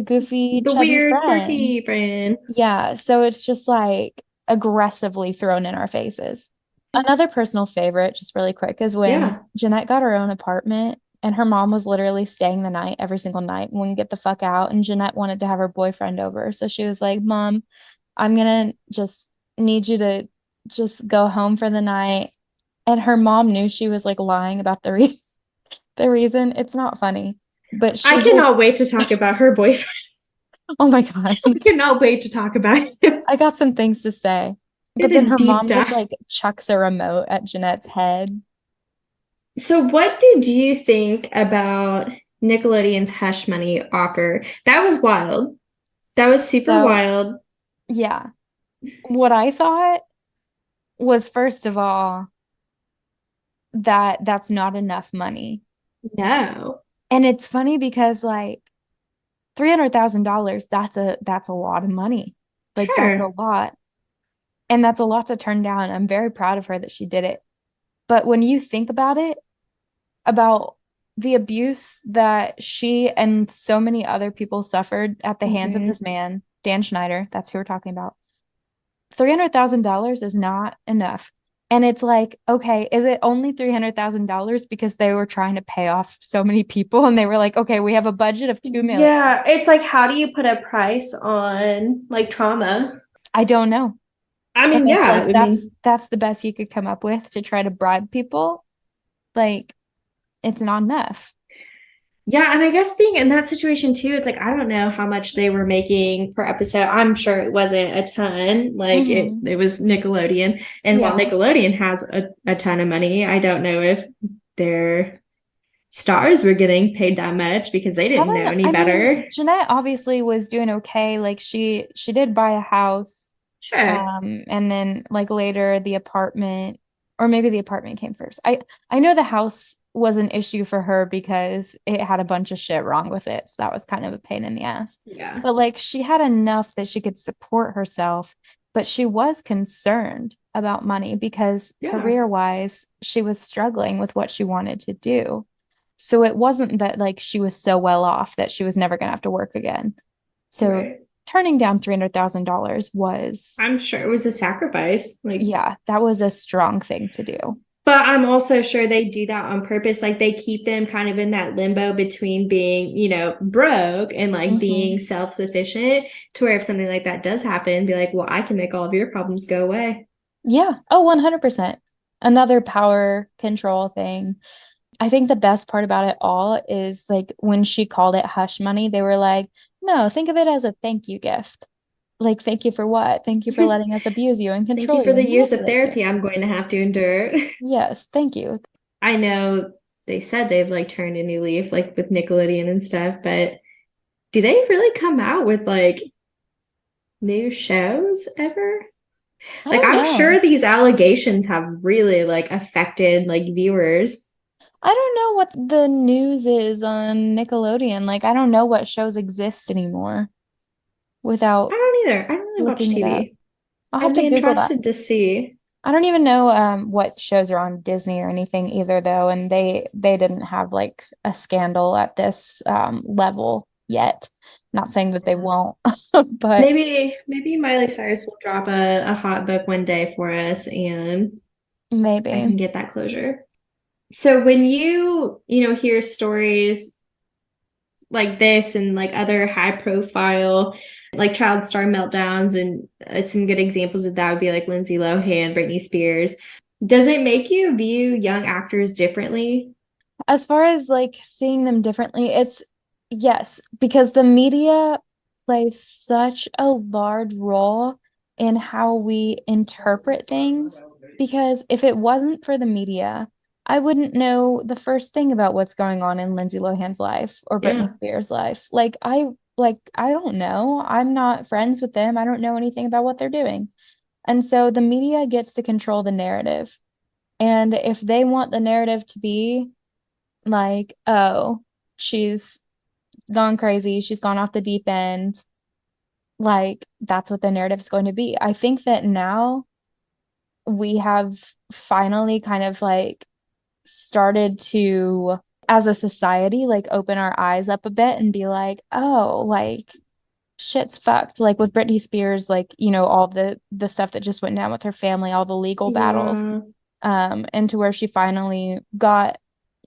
[SPEAKER 2] goofy,
[SPEAKER 1] The
[SPEAKER 2] chubby
[SPEAKER 1] weird,
[SPEAKER 2] friend.
[SPEAKER 1] quirky friend.
[SPEAKER 2] Yeah, so it's just like aggressively thrown in our faces. Another personal favorite, just really quick, is when
[SPEAKER 1] Yeah.
[SPEAKER 2] Jennette got her own apartment and her mom was literally staying the night every single night and wouldn't get the fuck out. And Jennette wanted to have her boyfriend over. So she was like, Mom, I'm gonna just need you to just go home for the night. And her mom knew she was like lying about the reason. It's not funny, but
[SPEAKER 1] I
[SPEAKER 2] she just,
[SPEAKER 1] cannot wait to talk about her boyfriend.
[SPEAKER 2] oh my God.
[SPEAKER 1] I cannot wait to talk about him.
[SPEAKER 2] I got some things to say. But
[SPEAKER 1] Did
[SPEAKER 2] then
[SPEAKER 1] a
[SPEAKER 2] her
[SPEAKER 1] deep
[SPEAKER 2] mom just
[SPEAKER 1] dive.
[SPEAKER 2] like chucks a remote at Jennette's head.
[SPEAKER 1] So, what did you think about Nickelodeon's Hush Money offer? That was wild. That was super
[SPEAKER 2] So,
[SPEAKER 1] wild.
[SPEAKER 2] yeah. What I thought was, first of all, that that's not enough money.
[SPEAKER 1] No.
[SPEAKER 2] And it's funny because like $300,000, that's a lot of money. Like that's a
[SPEAKER 1] Sure.
[SPEAKER 2] lot. And that's a lot to turn down. I'm very proud of her that she did it. But when you think about it, about the abuse that she and so many other people suffered at the hands of
[SPEAKER 1] Hmm.
[SPEAKER 2] this man, Dan Schneider, that's who we're talking about. $300,000 is not enough. And it's like, okay, is it only $300,000 because they were trying to pay off so many people and they were like, okay, we have a budget of 2 million.
[SPEAKER 1] Yeah, it's like, how do you put a price on like trauma?
[SPEAKER 2] I don't know.
[SPEAKER 1] I
[SPEAKER 2] And
[SPEAKER 1] mean,
[SPEAKER 2] it's
[SPEAKER 1] yeah,
[SPEAKER 2] like
[SPEAKER 1] I mean,
[SPEAKER 2] that's the best you could come up with to try to bribe people. Like it's not enough.
[SPEAKER 1] yeah, and I guess being in that situation too, it's like I don't know how much they were making per episode. I'm sure it wasn't a ton. Like
[SPEAKER 2] Hmm.
[SPEAKER 1] it was Nickelodeon. And while
[SPEAKER 2] Yeah.
[SPEAKER 1] Nickelodeon has a ton of money, I don't know if their stars were getting paid that much because they
[SPEAKER 2] I
[SPEAKER 1] didn't
[SPEAKER 2] don't
[SPEAKER 1] know
[SPEAKER 2] know.
[SPEAKER 1] any
[SPEAKER 2] I mean,
[SPEAKER 1] better.
[SPEAKER 2] Jennette obviously was doing okay. Like she did buy a house.
[SPEAKER 1] Sure.
[SPEAKER 2] And then like later the apartment, or maybe the apartment came first. I know the house was an issue for her because it had a bunch of shit wrong with it. So that was kind of a pain in the ass.
[SPEAKER 1] Yeah.
[SPEAKER 2] But like she had enough that she could support herself, but she was concerned about money because
[SPEAKER 1] Yeah.
[SPEAKER 2] career-wise, she was struggling with what she wanted to do. So it wasn't that like she was so well off that she was never going to have to work again. So
[SPEAKER 1] Right.
[SPEAKER 2] turning down $300,000 was,
[SPEAKER 1] I'm sure it was a sacrifice. Like,
[SPEAKER 2] yeah, that was a strong thing to do.
[SPEAKER 1] but I'm also sure they do that on purpose. Like they keep them kind of in that limbo between being, broke and like being
[SPEAKER 2] Hmm.
[SPEAKER 1] self-sufficient to where if something like that does happen, be like, well, I can make all of your problems go away.
[SPEAKER 2] Yeah. Oh, 100%. Another power control thing. I think the best part about it all is like when she called it hush money, they were like, no, think of it as a thank you gift. Like, thank you for what? Thank you for letting us abuse you and
[SPEAKER 1] Thank you
[SPEAKER 2] control
[SPEAKER 1] for
[SPEAKER 2] you
[SPEAKER 1] the
[SPEAKER 2] and
[SPEAKER 1] years of
[SPEAKER 2] manipulate you.
[SPEAKER 1] therapy I'm going to have to endure.
[SPEAKER 2] Yes, thank you.
[SPEAKER 1] I know they said they've like turned a new leaf, like with Nickelodeon and stuff, but do they really come out with like new shows ever?
[SPEAKER 2] I
[SPEAKER 1] Like
[SPEAKER 2] don't
[SPEAKER 1] I'm
[SPEAKER 2] know.
[SPEAKER 1] sure these allegations have really like affected like viewers.
[SPEAKER 2] I don't know what the news is on Nickelodeon. Like, I don't know what shows exist anymore
[SPEAKER 1] I
[SPEAKER 2] without
[SPEAKER 1] don't either. I don't really watch
[SPEAKER 2] looking it up.
[SPEAKER 1] TV.
[SPEAKER 2] I'll have
[SPEAKER 1] I'd
[SPEAKER 2] to
[SPEAKER 1] be
[SPEAKER 2] Google that.
[SPEAKER 1] interested to see.
[SPEAKER 2] I don't even know what shows are on Disney or anything either though, and they didn't have like a scandal at this level yet. Not saying that they won't, but
[SPEAKER 1] Maybe Miley Cyrus will drop a hot book one day for us and I
[SPEAKER 2] maybe.
[SPEAKER 1] can get that closure. So when hear stories like this and like other high profile like child star meltdowns and some good examples of that would be like Lindsay Lohan, Britney Spears. Does it make you view young actors differently?
[SPEAKER 2] As far as like seeing them differently, it's yes, because the media plays such a large role in how we interpret things. Because if it wasn't for the media, I wouldn't know the first thing about what's going on in Lindsay Lohan's life or Britney
[SPEAKER 1] Yeah.
[SPEAKER 2] Spears' life. Like I don't know. I'm not friends with them. I don't know anything about what they're doing. And so the media gets to control the narrative. And if they want the narrative to be like, oh, she's gone crazy, she's gone off the deep end, like that's what the narrative's going to be. I think that now we have finally kind of like started to, as a society, like open our eyes up a bit and be like, oh, like shit's fucked. Like with Britney Spears, like, all the stuff that just went down with her family, all the legal battles,
[SPEAKER 1] Yeah.
[SPEAKER 2] and to where she finally got,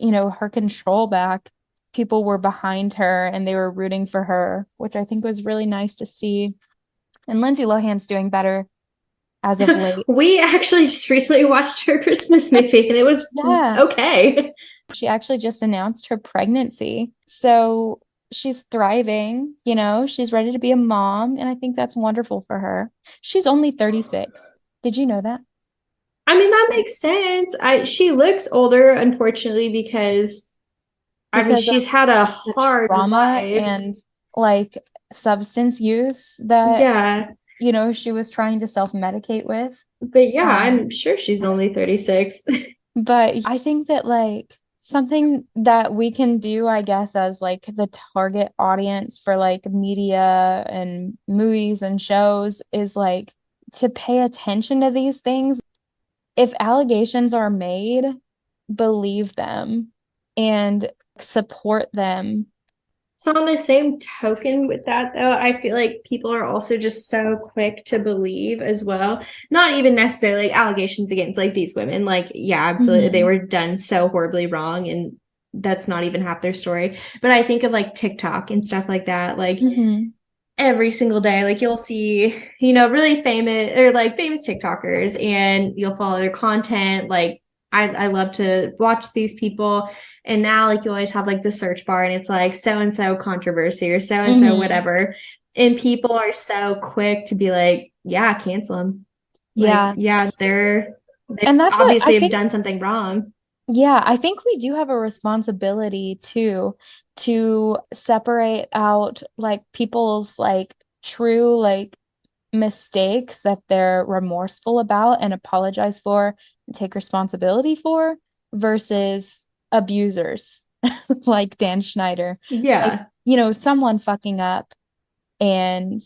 [SPEAKER 2] her control back. People were behind her and they were rooting for her, which I think was really nice to see. And Lindsay Lohan's doing better as of late.
[SPEAKER 1] We actually just recently watched her Christmas movie and it was
[SPEAKER 2] Yeah,
[SPEAKER 1] okay.
[SPEAKER 2] she actually just announced her pregnancy. So she's thriving, she's ready to be a mom, and I think that's wonderful for her. She's only 36. Did you know that?
[SPEAKER 1] I mean, that makes sense. She looks older, unfortunately, because I mean
[SPEAKER 2] Because
[SPEAKER 1] she's had a
[SPEAKER 2] the
[SPEAKER 1] hard
[SPEAKER 2] trauma
[SPEAKER 1] life.
[SPEAKER 2] and like substance use that,
[SPEAKER 1] Yeah.
[SPEAKER 2] she was trying to self-medicate with.
[SPEAKER 1] But yeah,
[SPEAKER 2] Um,
[SPEAKER 1] I'm sure she's only 36.
[SPEAKER 2] but I think that like something that we can do, I guess, as like the target audience for like media and movies and shows is like to pay attention to these things. If allegations are made, believe them and support them.
[SPEAKER 1] So on the same token with that though, I feel like people are also just so quick to believe as well. Not even necessarily like allegations against like these women. Like, yeah, absolutely. They
[SPEAKER 2] Mhm.
[SPEAKER 1] were done so horribly wrong and that's not even half their story. But I think of like TikTok and stuff like that. Like
[SPEAKER 2] Mhm.
[SPEAKER 1] every single day, like you'll see, really famous or like famous TikTokers and you'll follow their content. Like I love to watch these people. And now like you always have like the search bar and it's like so and so controversy or so and so
[SPEAKER 2] Mhm.
[SPEAKER 1] whatever. And people are so quick to be like, yeah, cancel them. Like,
[SPEAKER 2] Yeah.
[SPEAKER 1] yeah, they
[SPEAKER 2] And that's what I
[SPEAKER 1] obviously have
[SPEAKER 2] think.
[SPEAKER 1] done something wrong.
[SPEAKER 2] Yeah, I think we do have a responsibility too to separate out like people's like true like mistakes that they're remorseful about and apologize for and take responsibility for versus abusers like Dan Schneider. Like,
[SPEAKER 1] Yeah,
[SPEAKER 2] someone fucking up and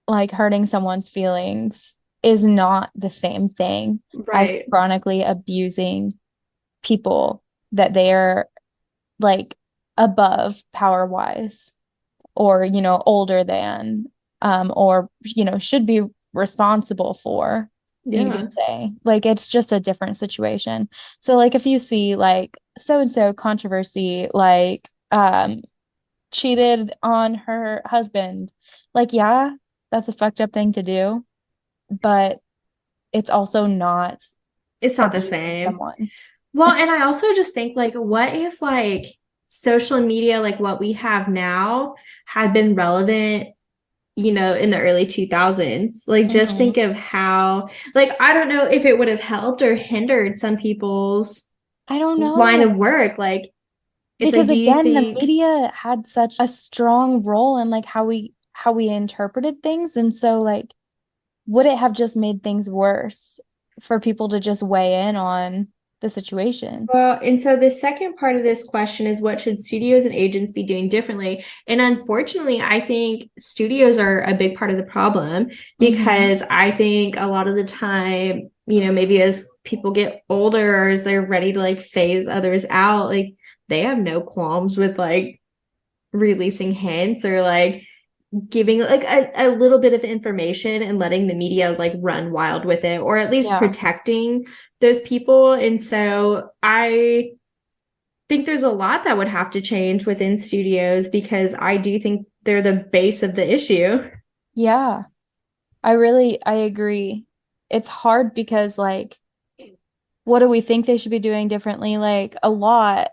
[SPEAKER 2] like hurting someone's feelings is not the same thing as
[SPEAKER 1] right.
[SPEAKER 2] chronically abusing people that they are like above power wise or older than or should be responsible for, you
[SPEAKER 1] Yeah.
[SPEAKER 2] could say. Like it's just a different situation. So like if you see like so and so controversy like cheated on her husband, like yeah, that's a fucked up thing to do, but it's also not
[SPEAKER 1] It's not the
[SPEAKER 2] abusing
[SPEAKER 1] same.
[SPEAKER 2] someone.
[SPEAKER 1] Well, and I also just think like, what if like social media, like what we have now, had been relevant, in the early 2000s? Like, just think
[SPEAKER 2] Mhm.
[SPEAKER 1] of how, like, I don't know if it would have helped or hindered some people's
[SPEAKER 2] I don't
[SPEAKER 1] line
[SPEAKER 2] know.
[SPEAKER 1] of work. Like, it's like,
[SPEAKER 2] Because
[SPEAKER 1] do you
[SPEAKER 2] again, the
[SPEAKER 1] think,
[SPEAKER 2] media had such a strong role in like how we interpreted things. And so like would it have just made things worse for people to just weigh in on the situation?
[SPEAKER 1] well, and so the second part of this question is what should studios and agents be doing differently? And unfortunately, I think studios are a big part of the problem
[SPEAKER 2] Mm-hmm.
[SPEAKER 1] because I think a lot of the time, maybe as people get older or as they're ready to like phase others out, like they have no qualms with like releasing hints or like giving like a little bit of information and letting the media like run wild with it or at least
[SPEAKER 2] Yeah.
[SPEAKER 1] protecting those people. And so I think there's a lot that would have to change within studios because I do think they're the base of the issue.
[SPEAKER 2] Yeah. I agree. It's hard because like what do we think they should be doing differently? Like a lot,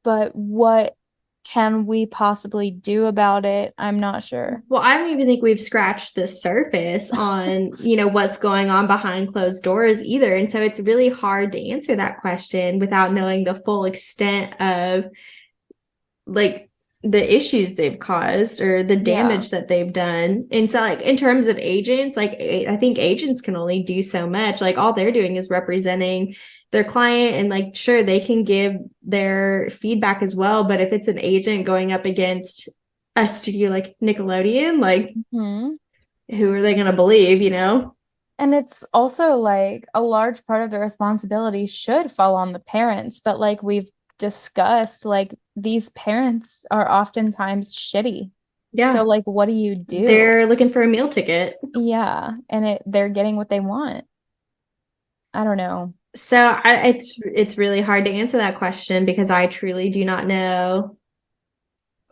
[SPEAKER 2] but what can we possibly do about it? I'm not sure.
[SPEAKER 1] Well, I don't even think we've scratched the surface on, what's going on behind closed doors either. And so it's really hard to answer that question without knowing the full extent of like the issues they've caused or the
[SPEAKER 2] Yeah.
[SPEAKER 1] damage that they've done. And so like in terms of agents, like I think agents can only do so much. Like all they're doing is representing their client and like sure they can give their feedback as well, but if it's an agent going up against a studio like Nickelodeon, like
[SPEAKER 2] Hmm.
[SPEAKER 1] who are they going to believe,
[SPEAKER 2] And it's also like a large part of the responsibility should fall on the parents, but like we've discussed, like these parents are oftentimes shitty. So
[SPEAKER 1] Yeah,
[SPEAKER 2] like what do you do?
[SPEAKER 1] they're looking for a meal ticket.
[SPEAKER 2] Yeah, and they're getting what they want. I don't know.
[SPEAKER 1] So it's really hard to answer that question because I truly do not know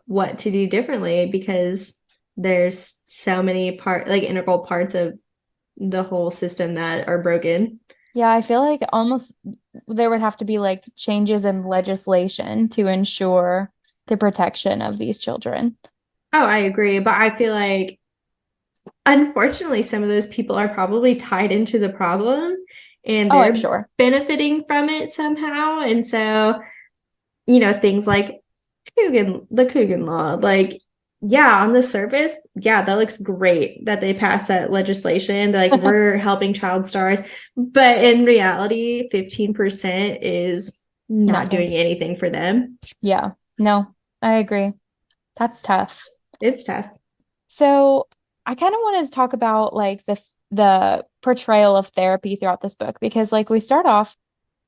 [SPEAKER 1] what to do differently because there's so many like integral parts of the whole system that are broken.
[SPEAKER 2] Yeah, I feel like almost there would have to be like changes in legislation to ensure the protection of these children.
[SPEAKER 1] Oh, I agree, but I feel like unfortunately some of those people are probably tied into the problem and
[SPEAKER 2] Oh, I'm
[SPEAKER 1] they're
[SPEAKER 2] sure.
[SPEAKER 1] benefiting from it somehow. And so, things like the Coogan law, like yeah, on the surface, yeah, that looks great that they passed that legislation. Like we're helping child stars, but in reality, 15% is not
[SPEAKER 2] Nothing.
[SPEAKER 1] doing anything for them.
[SPEAKER 2] Yeah. No, I agree. That's tough.
[SPEAKER 1] It's tough.
[SPEAKER 2] So I kind of wanted to talk about like the portrayal of therapy throughout this book because like we start off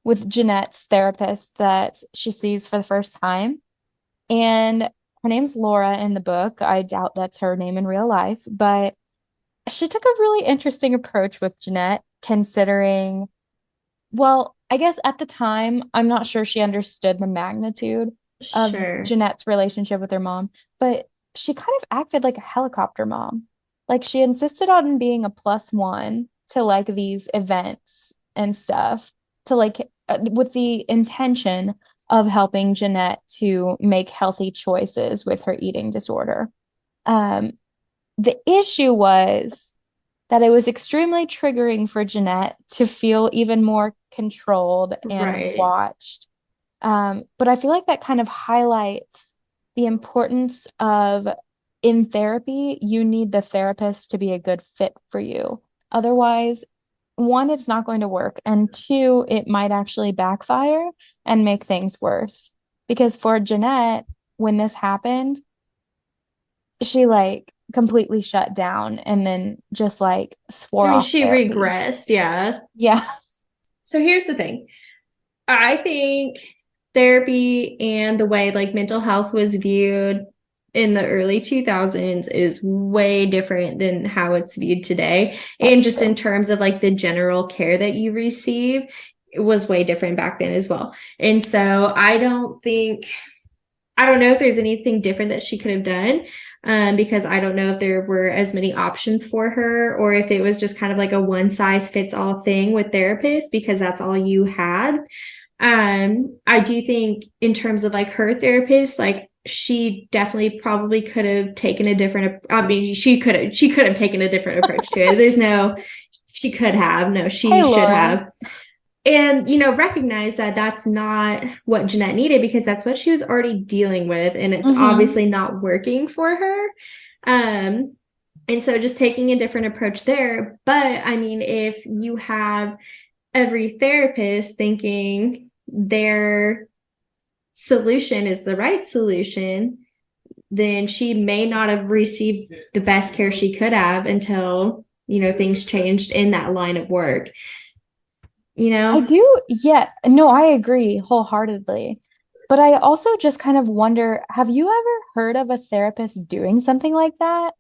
[SPEAKER 2] with Jennette's therapist that she sees for the first time. And her name's Laura in the book. I doubt that's her name in real life, but she took a really interesting approach with Jennette, considering, well, I guess at the time, I'm not sure she understood the magnitude of
[SPEAKER 1] Sure.
[SPEAKER 2] Jennette's relationship with her mom, but she kind of acted like a helicopter mom. Like she insisted on being a plus one to like these events and stuff to like with the intention of helping Jennette to make healthy choices with her eating disorder. Um, the issue was that it was extremely triggering for Jennette to feel even more controlled and
[SPEAKER 1] Right.
[SPEAKER 2] watched. But I feel like that kind of highlights the importance of in therapy, you need the therapist to be a good fit for you. Otherwise, one, it's not going to work. And two, it might actually backfire and make things worse. Because for Jennette, when this happened, she like completely shut down and then just like
[SPEAKER 1] I
[SPEAKER 2] swore
[SPEAKER 1] mean,
[SPEAKER 2] off
[SPEAKER 1] she
[SPEAKER 2] therapy.
[SPEAKER 1] regressed. Yeah.
[SPEAKER 2] Yeah.
[SPEAKER 1] So here's the thing. I think therapy and the way like mental health was viewed in the early 2000s is way different than how it's viewed today. And
[SPEAKER 2] That's
[SPEAKER 1] just in
[SPEAKER 2] true.
[SPEAKER 1] terms of like the general care that you receive, it was way different back then as well. And so I don't know if there's anything different that she could have done, because I don't know if there were as many options for her or if it was just kind of like a one size fits all thing with therapists because that's all you had. I do think in terms of like her therapist, like she definitely probably could have taken a different, I mean, she could have taken a different approach to it. There's no, she could have, no,
[SPEAKER 2] Hey,
[SPEAKER 1] she should
[SPEAKER 2] Laura.
[SPEAKER 1] have. And, recognize that that's not what Jennette needed because that's what she was already dealing with. And it's
[SPEAKER 2] Mm-hmm.
[SPEAKER 1] obviously not working for her. Um, and so just taking a different approach there. But I mean, if you have every therapist thinking their solution is the right solution, then she may not have received the best care she could have until, things changed in that line of work, you
[SPEAKER 2] I
[SPEAKER 1] know?
[SPEAKER 2] do, yeah, no, I agree wholeheartedly. But I also just kind of wonder, have you ever heard of a therapist doing something like that?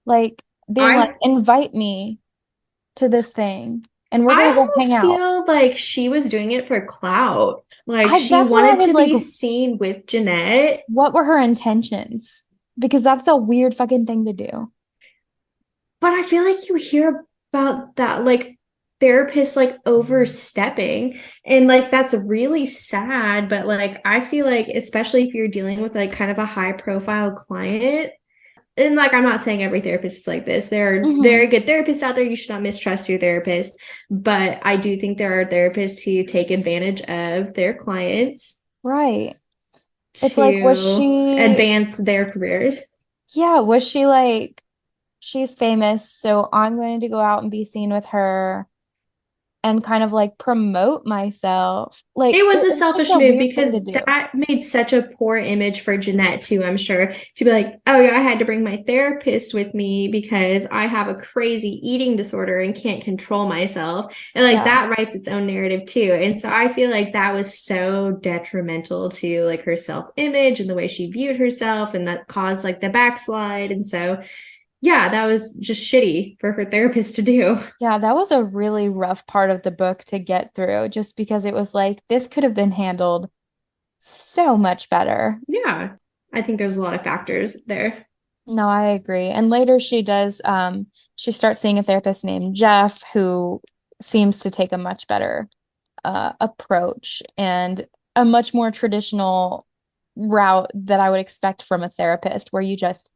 [SPEAKER 2] Like being like,
[SPEAKER 1] I
[SPEAKER 2] invite me to this thing and we're
[SPEAKER 1] I
[SPEAKER 2] gonna go hang
[SPEAKER 1] almost
[SPEAKER 2] out.
[SPEAKER 1] feel like she was doing it for clout. Like
[SPEAKER 2] I
[SPEAKER 1] she
[SPEAKER 2] that's what I
[SPEAKER 1] wanted
[SPEAKER 2] was
[SPEAKER 1] to
[SPEAKER 2] like,
[SPEAKER 1] be seen with Jennette,
[SPEAKER 2] what were her intentions? Because that's a weird fucking thing to do.
[SPEAKER 1] but I feel like you hear about that like therapists like overstepping and like that's really sad, but like I feel like especially if you're dealing with like kind of a high profile client, and like I'm not saying every therapist is like this. There are
[SPEAKER 2] Hmm.
[SPEAKER 1] very good therapists out there. You should not mistrust your therapist. But I do think there are therapists who take advantage of their clients
[SPEAKER 2] Right. It's like,
[SPEAKER 1] to advance their careers.
[SPEAKER 2] was she like, she's famous, so I'm going to go out and be seen with her and kind of like promote myself. Like
[SPEAKER 1] It was a
[SPEAKER 2] it's just
[SPEAKER 1] selfish
[SPEAKER 2] a
[SPEAKER 1] move
[SPEAKER 2] weird thing
[SPEAKER 1] because
[SPEAKER 2] to do.
[SPEAKER 1] that made such a poor image for Jennette too, I'm sure, to be like, oh yeah, I had to bring my therapist with me because I have a crazy eating disorder and can't control myself. And like
[SPEAKER 2] Yeah.
[SPEAKER 1] that writes its own narrative too. And so I feel like that was so detrimental to like her self-image and the way she viewed herself, and that caused like the backslide. And so yeah, that was just shitty for her therapist to do.
[SPEAKER 2] Yeah, that was a really rough part of the book to get through just because it was like this could have been handled so much better.
[SPEAKER 1] Yeah. I think there's a lot of factors there.
[SPEAKER 2] No, I agree. And later she starts seeing a therapist named Jeff who seems to take a much better approach and a much more traditional route that I would expect from a therapist, where you just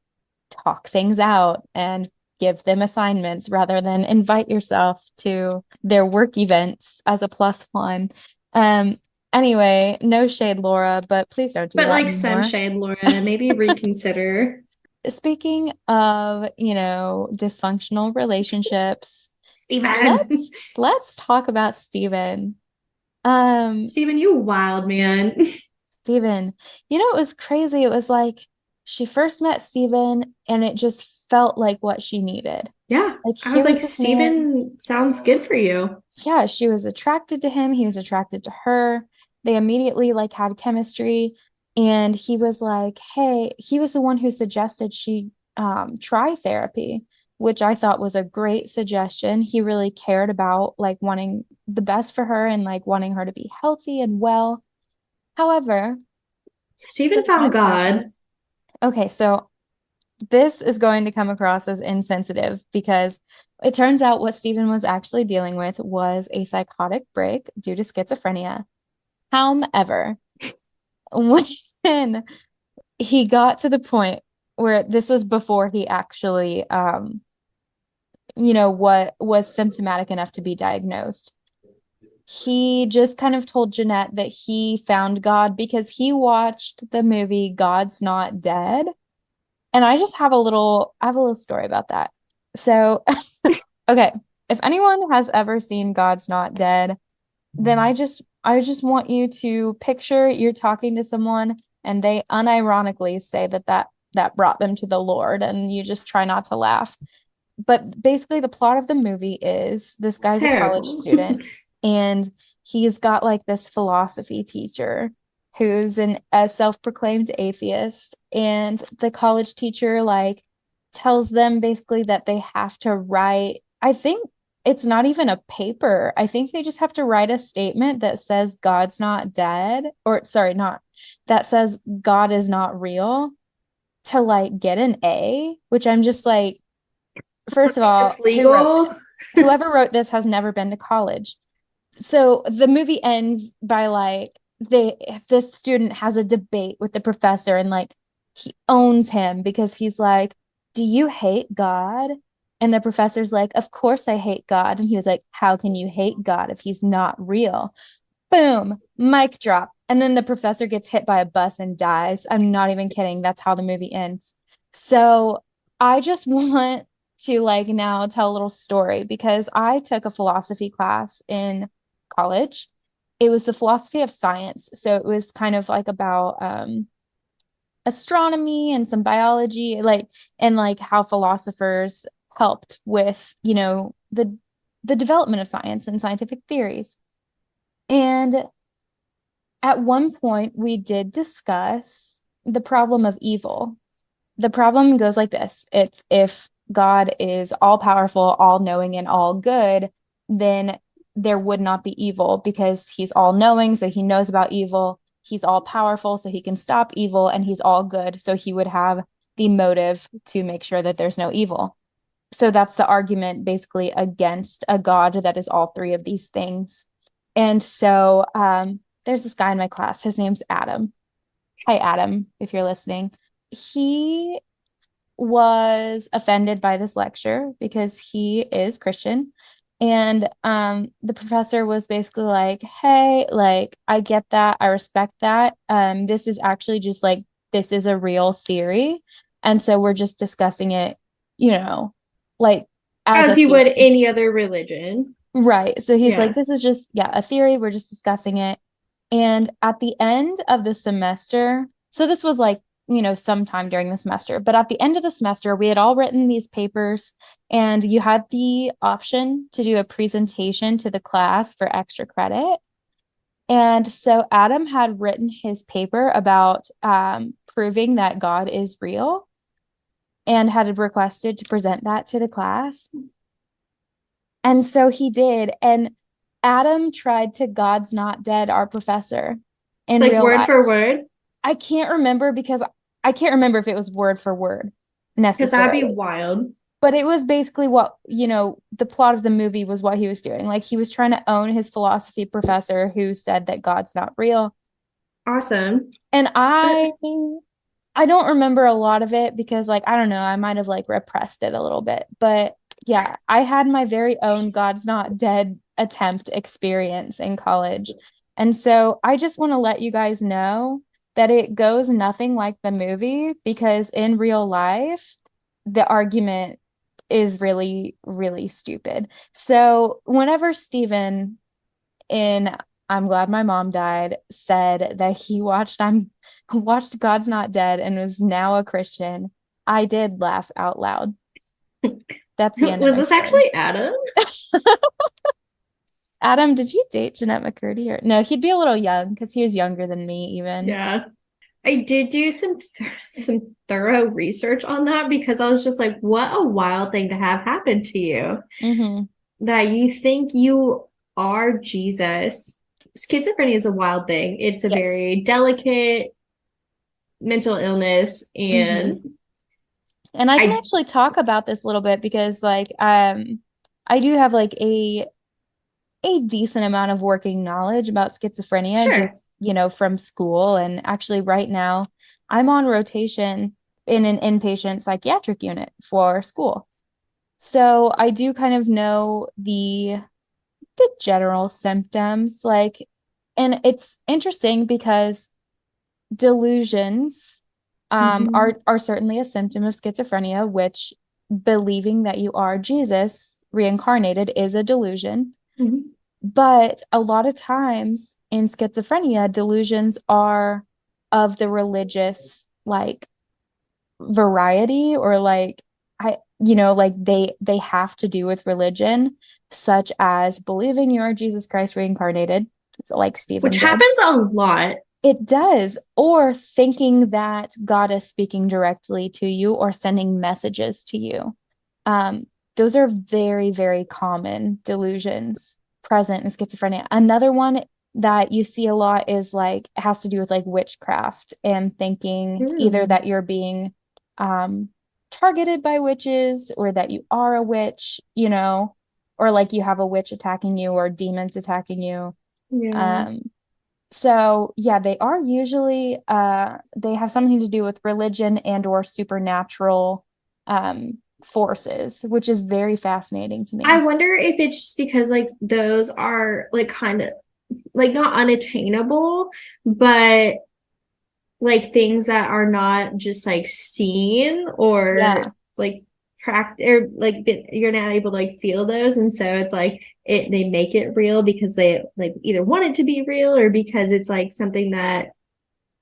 [SPEAKER 2] talk things out and give them assignments rather than invite yourself to their work events as a plus one. Um, anyway, no shade, Laura, but please don't do
[SPEAKER 1] But
[SPEAKER 2] that
[SPEAKER 1] like some
[SPEAKER 2] anymore.
[SPEAKER 1] shade, Laura, maybe reconsider.
[SPEAKER 2] Speaking of, dysfunctional relationships,
[SPEAKER 1] Steven.
[SPEAKER 2] let's talk about Steven. Um,
[SPEAKER 1] Steven, you wild man.
[SPEAKER 2] Steven, it was crazy. It was like she first met Steven and it just felt like what she needed.
[SPEAKER 1] Yeah.
[SPEAKER 2] Like
[SPEAKER 1] I was
[SPEAKER 2] here was
[SPEAKER 1] like,
[SPEAKER 2] this man.
[SPEAKER 1] Steven sounds good for you.
[SPEAKER 2] Yeah, she was attracted to him. He was attracted to her. They immediately like had chemistry. And he was like, hey, he was the one who suggested she try therapy, which I thought was a great suggestion. He really cared about like wanting the best for her and like wanting her to be healthy and well. However, the
[SPEAKER 1] Steven found
[SPEAKER 2] time passed.
[SPEAKER 1] God.
[SPEAKER 2] Okay, so this is going to come across as insensitive because it turns out what Stephen was actually dealing with was a psychotic break due to schizophrenia. However, when he got to the point where this was before he actually, what was symptomatic enough to be diagnosed, he just kind of told Jennette that he found God because he watched the movie God's Not Dead. And I have a little story about that. So, okay, if anyone has ever seen God's Not Dead, then I just want you to picture you're talking to someone and they unironically say that brought them to the Lord and you just try not to laugh. But basically the plot of the movie is this guy's a college
[SPEAKER 1] Terrible.
[SPEAKER 2] student and he's got like this philosophy teacher who's a self-proclaimed atheist, and the college teacher like tells them basically that they have to write, I think it's not even a paper. I think they just have to write a statement that says God's not dead, or sorry, not that says God is not real, to like get an A, which I'm just like, first of
[SPEAKER 1] It's
[SPEAKER 2] all, who wrote
[SPEAKER 1] legal.
[SPEAKER 2] this? Whoever wrote this has never been to college. So the movie ends by like this student has a debate with the professor and like he owns him because he's like, "Do you hate God?" And the professor's like, "Of course I hate God." And he was like, "How can you hate God if he's not real?" Boom, mic drop. And then the professor gets hit by a bus and dies. I'm not even kidding. That's how the movie ends. So I just want to like now tell a little story because I took a philosophy class in college. It was the philosophy of science. So it was kind of like about astronomy and some biology, like and like how philosophers helped with, the development of science and scientific theories. And at one point, we did discuss the problem of evil. The problem goes like this: it's if God is all powerful, all knowing, and all good, then there would not be evil because he's all knowing, so he knows about evil. He's all powerful, so he can stop evil, and he's all good, so he would have the motive to make sure that there's no evil. So that's the argument basically against a God that is all three of these things. And so there's this guy in my class. His name's Adam. Hi, Adam, if you're listening. He was offended by this lecture because he is Christian. And the professor was basically like, hey, like, I get that. I respect that. This is actually just like, this is a real theory. And so we're just discussing it, you know, like as a
[SPEAKER 1] As you would
[SPEAKER 2] theory.
[SPEAKER 1] any other religion.
[SPEAKER 2] Right. So he's like,
[SPEAKER 1] Yeah.
[SPEAKER 2] this is just, yeah, a theory. We're just discussing it. And at the end of the semester, so this was like, sometime during the semester, but at the end of the semester, we had all written these papers, and you had the option to do a presentation to the class for extra credit. And so Adam had written his paper about proving that God is real and had requested to present that to the class. And so he did. And Adam tried to God's Not Dead, our professor, in
[SPEAKER 1] Like
[SPEAKER 2] real
[SPEAKER 1] word
[SPEAKER 2] life.
[SPEAKER 1] for word.
[SPEAKER 2] I can't remember because I can't remember if it was word for word
[SPEAKER 1] Because that'd be
[SPEAKER 2] necessarily.
[SPEAKER 1] wild.
[SPEAKER 2] But it was basically what, the plot of the movie was what he was doing. Like he was trying to own his philosophy professor who said that God's not real.
[SPEAKER 1] Awesome.
[SPEAKER 2] And
[SPEAKER 1] Uh,
[SPEAKER 2] I don't remember a lot of it because like I don't know, I might have like repressed it a little bit. But yeah, I had my very own God's Not Dead attempt experience in college. And so I just want to let you guys know that it goes nothing like the movie because in real life, the argument is really, really stupid. So whenever Stephen in I'm glad my mom died, said that he watched God's Not Dead and was now a Christian, I did laugh out loud. That's the end of
[SPEAKER 1] Was
[SPEAKER 2] my
[SPEAKER 1] this
[SPEAKER 2] story.
[SPEAKER 1] actually Adam?
[SPEAKER 2] Adam, did you date Jennette McCurdy or no? He'd be a little young because he was younger than me even.
[SPEAKER 1] Yeah. I did do some thorough research on that because I was just like, what a wild thing to have happen to you.
[SPEAKER 2] Hmm.
[SPEAKER 1] That you think you are Jesus. Schizophrenia is a wild thing. It's a
[SPEAKER 2] Yes.
[SPEAKER 1] very delicate mental illness,
[SPEAKER 2] Hmm.
[SPEAKER 1] and
[SPEAKER 2] And I can
[SPEAKER 1] I
[SPEAKER 2] actually talk about this a little bit because I do have like a decent amount of working knowledge about schizophrenia
[SPEAKER 1] sure.
[SPEAKER 2] just, from school. And actually right now I'm on rotation in an inpatient psychiatric unit for school. So I do kind of know the general symptoms like, and it's interesting because delusions
[SPEAKER 1] Mhm.
[SPEAKER 2] are certainly a symptom of schizophrenia, which believing that you are Jesus reincarnated is a delusion.
[SPEAKER 1] Mhm.
[SPEAKER 2] But a lot of times in schizophrenia, delusions are of the religious like variety or like like they have to do with religion, such as believing you are Jesus Christ reincarnated, like
[SPEAKER 1] Which
[SPEAKER 2] Stephen did.
[SPEAKER 1] happens a lot.
[SPEAKER 2] It does, or thinking that God is speaking directly to you or sending messages to you. Um, those are very, very common delusions present in schizophrenia. Another one that you see a lot is like it has to do with like witchcraft and thinking either
[SPEAKER 1] Mm.
[SPEAKER 2] that you're being um targeted by witches or that you are a witch, or like you have a witch attacking you or demons attacking you.
[SPEAKER 1] Yeah.
[SPEAKER 2] Um, so yeah, they are usually they have something to do with religion and or supernatural forces, which is very fascinating to
[SPEAKER 1] I
[SPEAKER 2] me.
[SPEAKER 1] wonder if it's just because like those are like kind of like not unattainable, but like things that are not just like seen or
[SPEAKER 2] Yeah,
[SPEAKER 1] like practice or like you're not able to like feel those, and so it's like they make it real because they like either want it to be real or because it's like something that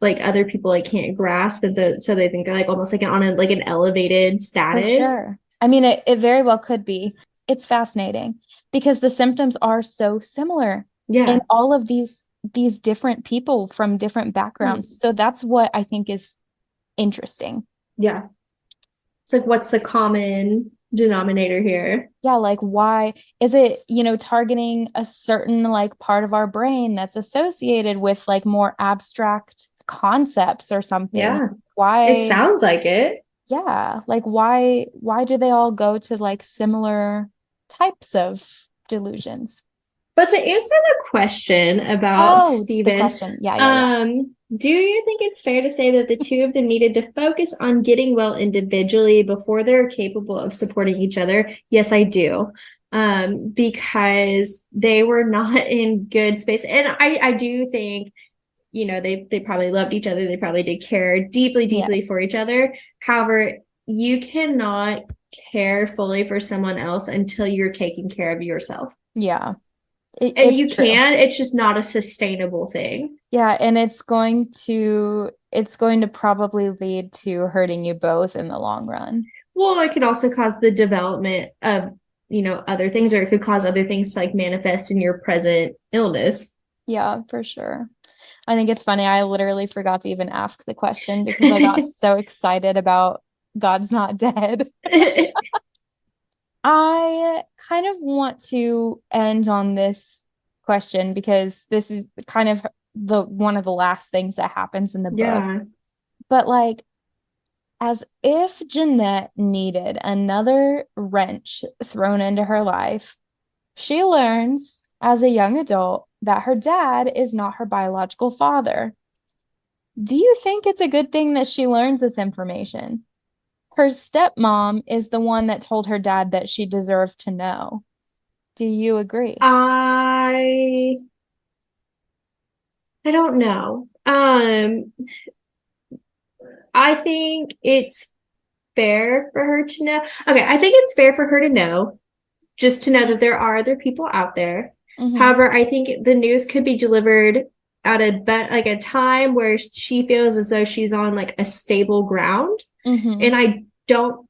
[SPEAKER 1] like other people like can't grasp, and so they think they're like almost like on a like an elevated
[SPEAKER 2] for
[SPEAKER 1] status.
[SPEAKER 2] sure. I mean, it very well could be. It's fascinating because the symptoms are so similar in
[SPEAKER 1] Yeah.
[SPEAKER 2] all of these different people from different backgrounds. So that's what I think is interesting.
[SPEAKER 1] Yeah. It's like what's the common denominator here?
[SPEAKER 2] Yeah, like why is it, targeting a certain like part of our brain that's associated with like more abstract concepts or something?
[SPEAKER 1] Yeah. It
[SPEAKER 2] Why,
[SPEAKER 1] sounds like it.
[SPEAKER 2] yeah, like why do they all go to like similar types of delusions?
[SPEAKER 1] But to answer the question about
[SPEAKER 2] Oh, the
[SPEAKER 1] Stephen,
[SPEAKER 2] question. Yeah, yeah, yeah.
[SPEAKER 1] do you think it's fair to say that the two of them needed to focus on getting well individually before they're capable of supporting each other? Yes, I do. Because they were not in good space. And I do think, they probably loved each other. They probably did care deeply,
[SPEAKER 2] Yeah.
[SPEAKER 1] deeply for each other. However, you cannot care fully for someone else until you're taking care of yourself.
[SPEAKER 2] Yeah.
[SPEAKER 1] And
[SPEAKER 2] It's
[SPEAKER 1] you
[SPEAKER 2] true.
[SPEAKER 1] can, it's just not a sustainable thing.
[SPEAKER 2] Yeah, and it's going to probably lead to hurting you both in the long run.
[SPEAKER 1] Well, it could also cause the development of, other things, or it could cause other things to like manifest in your present illness.
[SPEAKER 2] Yeah, for sure. I think it's funny. I literally forgot to even ask the question because I got so excited about God's Not Dead. I kind of want to end on this question because this is kind of the one of the last things that happens in the book.
[SPEAKER 1] Yeah.
[SPEAKER 2] But like, as if Jennette needed another wrench thrown into her life, she learns as a young adult that her dad is not her biological father. Do you think it's a good thing that she learns this information? Her stepmom is the one that told her dad that she deserved to know. Do you agree?
[SPEAKER 1] I I don't know. I think it's fair for her to know. Okay, I think it's fair for her to know, just to know that there are other people out there.
[SPEAKER 2] Mm-hmm.
[SPEAKER 1] However, I think the news could be delivered at like a time where she feels as though she's on like a stable ground.
[SPEAKER 2] Mm-hmm.
[SPEAKER 1] And I don't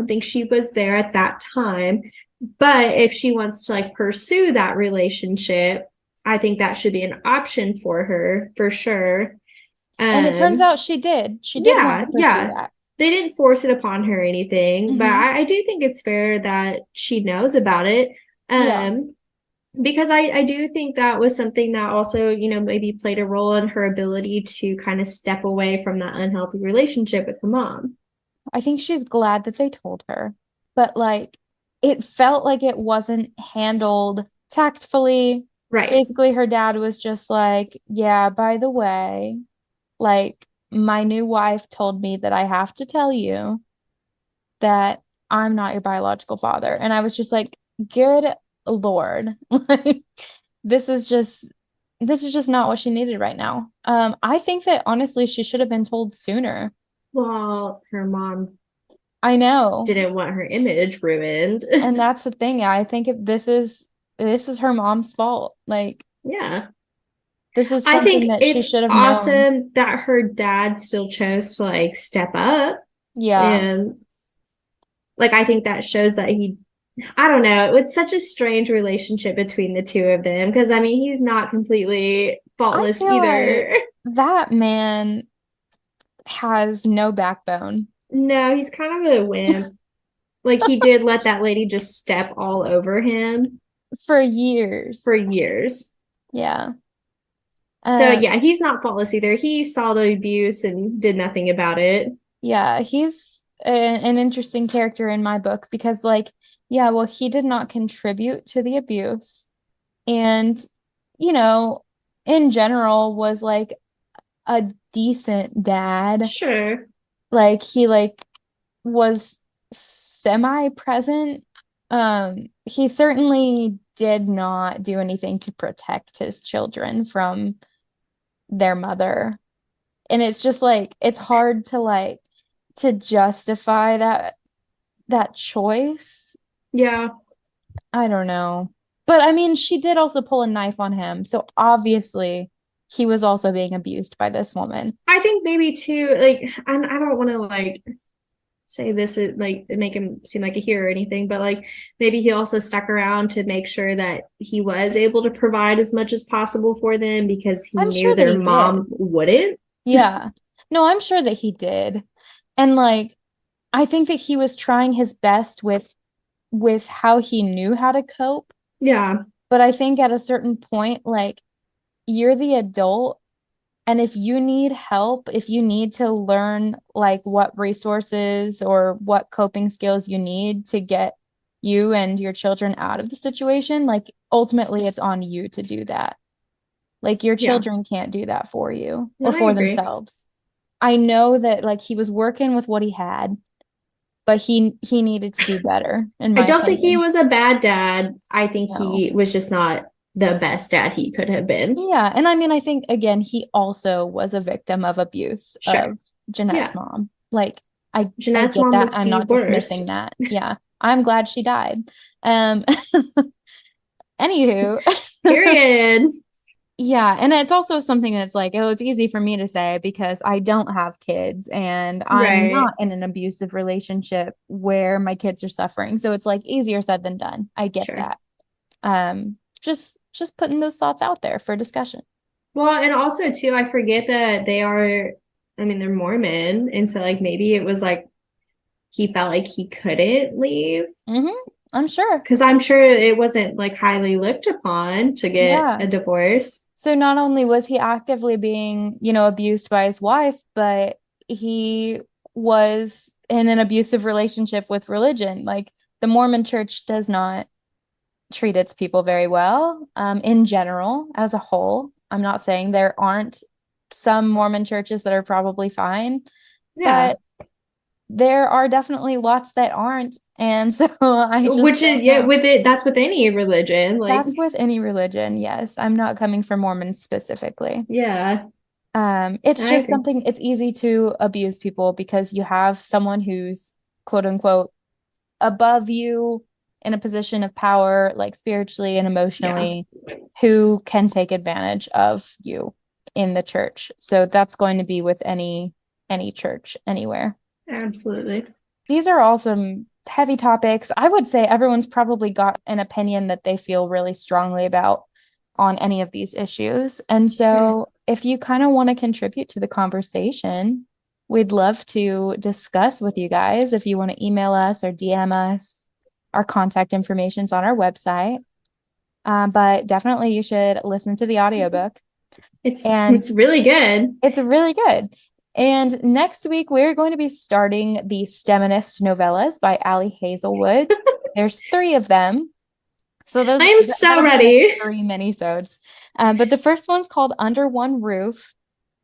[SPEAKER 1] think she was there at that time. But if she wants to like pursue that relationship, I think that should be an option for her for sure.
[SPEAKER 2] And it turns
[SPEAKER 1] Um,
[SPEAKER 2] out she did. She did want
[SPEAKER 1] yeah,
[SPEAKER 2] to pursue
[SPEAKER 1] yeah.
[SPEAKER 2] that.
[SPEAKER 1] They didn't force it upon her or anything, but
[SPEAKER 2] Mm-hmm.
[SPEAKER 1] I do think it's fair that she knows about it.
[SPEAKER 2] Yeah.
[SPEAKER 1] Um, because I do think that was something that also, maybe played a role in her ability to kind of step away from that unhealthy relationship with her mom.
[SPEAKER 2] I think she's glad that they told her, but like it felt like it wasn't handled tactfully.
[SPEAKER 1] Right.
[SPEAKER 2] Basically, her dad was just like, yeah, by the way, like my new wife told me that I have to tell you that I'm not your biological father. And I was just like, good Lord. Like this is just this is just not what she needed right now. I think that honestly she should have been told sooner.
[SPEAKER 1] Well, her mom
[SPEAKER 2] I know.
[SPEAKER 1] didn't want her image ruined.
[SPEAKER 2] And that's the thing. I think this is her mom's fault. Like
[SPEAKER 1] Yeah.
[SPEAKER 2] this is
[SPEAKER 1] I
[SPEAKER 2] something
[SPEAKER 1] think
[SPEAKER 2] that she
[SPEAKER 1] it's
[SPEAKER 2] should have known.
[SPEAKER 1] awesome that her dad still chose to like step up.
[SPEAKER 2] Yeah.
[SPEAKER 1] And like, I think that shows that I don't know, it's such a strange relationship between the two of them. Cause I mean, he's not completely
[SPEAKER 2] I
[SPEAKER 1] faultless
[SPEAKER 2] feel like
[SPEAKER 1] either.
[SPEAKER 2] that man has no backbone
[SPEAKER 1] No, he's kind of a wimp. Like, he did let that lady just step all over him
[SPEAKER 2] for
[SPEAKER 1] for
[SPEAKER 2] years.
[SPEAKER 1] years.
[SPEAKER 2] Yeah.
[SPEAKER 1] So
[SPEAKER 2] Um,
[SPEAKER 1] yeah, he's not faultless either. He saw the abuse and did nothing about it.
[SPEAKER 2] yeah, he's an interesting character in my book because like, yeah, well, he did not contribute to the abuse and you know, in general was like a decent dad.
[SPEAKER 1] Sure.
[SPEAKER 2] Like he like was semi-present. He certainly did not do anything to protect his children from their mother. And it's just like it's hard to like to justify that choice.
[SPEAKER 1] Yeah.
[SPEAKER 2] I don't know. But I mean, she did also pull a knife on him. So obviously he was also being abused by this woman.
[SPEAKER 1] I think maybe too, like, and I don't want to like say this is like make him seem like a hero or anything, but like maybe he also stuck around to make sure that he was able to provide as much as possible for them because he
[SPEAKER 2] I'm
[SPEAKER 1] knew
[SPEAKER 2] sure that
[SPEAKER 1] their
[SPEAKER 2] he
[SPEAKER 1] mom
[SPEAKER 2] did.
[SPEAKER 1] wouldn't.
[SPEAKER 2] Yeah. No, I'm sure that he did. And like I think that he was trying his best with how he knew how to cope.
[SPEAKER 1] Yeah.
[SPEAKER 2] But I think at a certain point, like you're the adult, and if you need help, if you need to learn like what resources or what coping skills you need to get you and your children out of the situation, like ultimately it's on you to do that. Like your
[SPEAKER 1] Yeah.
[SPEAKER 2] children can't do that for you
[SPEAKER 1] No,
[SPEAKER 2] or
[SPEAKER 1] I
[SPEAKER 2] for
[SPEAKER 1] agree.
[SPEAKER 2] themselves. I know that like he was working with what he had, but he needed to do better, in
[SPEAKER 1] I
[SPEAKER 2] my
[SPEAKER 1] don't think he
[SPEAKER 2] opinion.
[SPEAKER 1] was a bad dad. I think
[SPEAKER 2] No.
[SPEAKER 1] he was just not the best dad he could have been.
[SPEAKER 2] Yeah, and I mean, I think again, he also was a victim of abuse
[SPEAKER 1] Sure.
[SPEAKER 2] of Jennette's
[SPEAKER 1] Yeah.
[SPEAKER 2] mom. Like, I
[SPEAKER 1] Jeanette's
[SPEAKER 2] get
[SPEAKER 1] mom
[SPEAKER 2] that.
[SPEAKER 1] was
[SPEAKER 2] I'm
[SPEAKER 1] the
[SPEAKER 2] not dismissing
[SPEAKER 1] worst.
[SPEAKER 2] that. Yeah, I'm glad she died. Um, anywho,
[SPEAKER 1] Period.
[SPEAKER 2] yeah, and it's also something that's like, oh, it's easy for me to say because I don't have kids and I'm
[SPEAKER 1] Right.
[SPEAKER 2] not in an abusive relationship where my kids are suffering. So it's like easier said than done. I get
[SPEAKER 1] Sure.
[SPEAKER 2] that. Just putting those thoughts out there for discussion.
[SPEAKER 1] Well, and also too, I forget that I mean, they're Mormon. And so like maybe it was like he felt like he couldn't leave.
[SPEAKER 2] I'm sure.
[SPEAKER 1] Because I'm sure it wasn't like highly looked upon to get
[SPEAKER 2] Yeah.
[SPEAKER 1] a divorce.
[SPEAKER 2] So not only was he actively being, abused by his wife, but he was in an abusive relationship with religion. Like the Mormon church does not treat its people very well, in general, as a whole. I'm not saying there aren't some Mormon churches that are probably fine,
[SPEAKER 1] Yeah.
[SPEAKER 2] but there are definitely lots that aren't. And so I just
[SPEAKER 1] Which is
[SPEAKER 2] don't
[SPEAKER 1] yeah,
[SPEAKER 2] know.
[SPEAKER 1] with it, that's with any religion. Like,
[SPEAKER 2] That's with any religion, yes. I'm not coming from Mormons specifically.
[SPEAKER 1] yeah,
[SPEAKER 2] It's
[SPEAKER 1] I
[SPEAKER 2] just
[SPEAKER 1] agree.
[SPEAKER 2] something, it's easy to abuse people because you have someone who's quote unquote above you in a position of power, like spiritually and
[SPEAKER 1] Yeah,
[SPEAKER 2] emotionally, who can take advantage of you in the church. So that's going to be with any church anywhere.
[SPEAKER 1] absolutely.
[SPEAKER 2] These are all some heavy topics. I would say everyone's probably got an opinion that they feel really strongly about on any of these issues. And
[SPEAKER 1] Sure.
[SPEAKER 2] so if you kind of want to contribute to the conversation, we'd love to discuss with you guys. If you want to email us or DM us, our contact information's on our website. But definitely you should listen to the audiobook. And
[SPEAKER 1] It's really good.
[SPEAKER 2] it's really good. And next week, we're going to be starting the STEMinist novellas by Ali Hazelwood. There's 3 of them. So
[SPEAKER 1] I am so
[SPEAKER 2] that'll be our next
[SPEAKER 1] ready.
[SPEAKER 2] 3 minisodes. But the first one's called Under One Roof.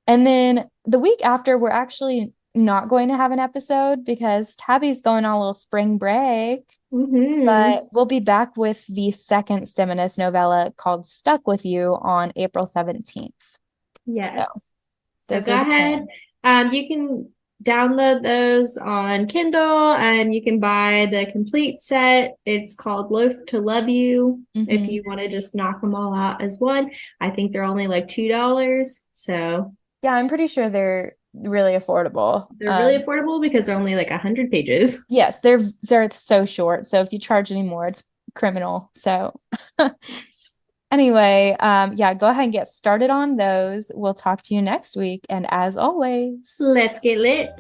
[SPEAKER 2] And then the week after, we're actually not going to have an episode because Tabby's going on a little spring break.
[SPEAKER 1] Hmm.
[SPEAKER 2] But we'll be back with the second STEMinist novella called Stuck with You on April 17th. So
[SPEAKER 1] Yes. So
[SPEAKER 2] those
[SPEAKER 1] go
[SPEAKER 2] are the
[SPEAKER 1] ahead.
[SPEAKER 2] plans.
[SPEAKER 1] You can download those on Kindle and you can buy the complete set. It's called Loaf to Love You. If
[SPEAKER 2] Mm-hmm.
[SPEAKER 1] you want to just knock them all out as one, I think they're only like $2. So
[SPEAKER 2] Yeah, I'm pretty sure they're really affordable.
[SPEAKER 1] they're really affordable because they're only like 100 pages.
[SPEAKER 2] Yes, they're so short. So if you charge any more, it's criminal. So anyway, yeah, go ahead and get started on those. We'll talk to you next week. And as always,
[SPEAKER 1] Let's get lit.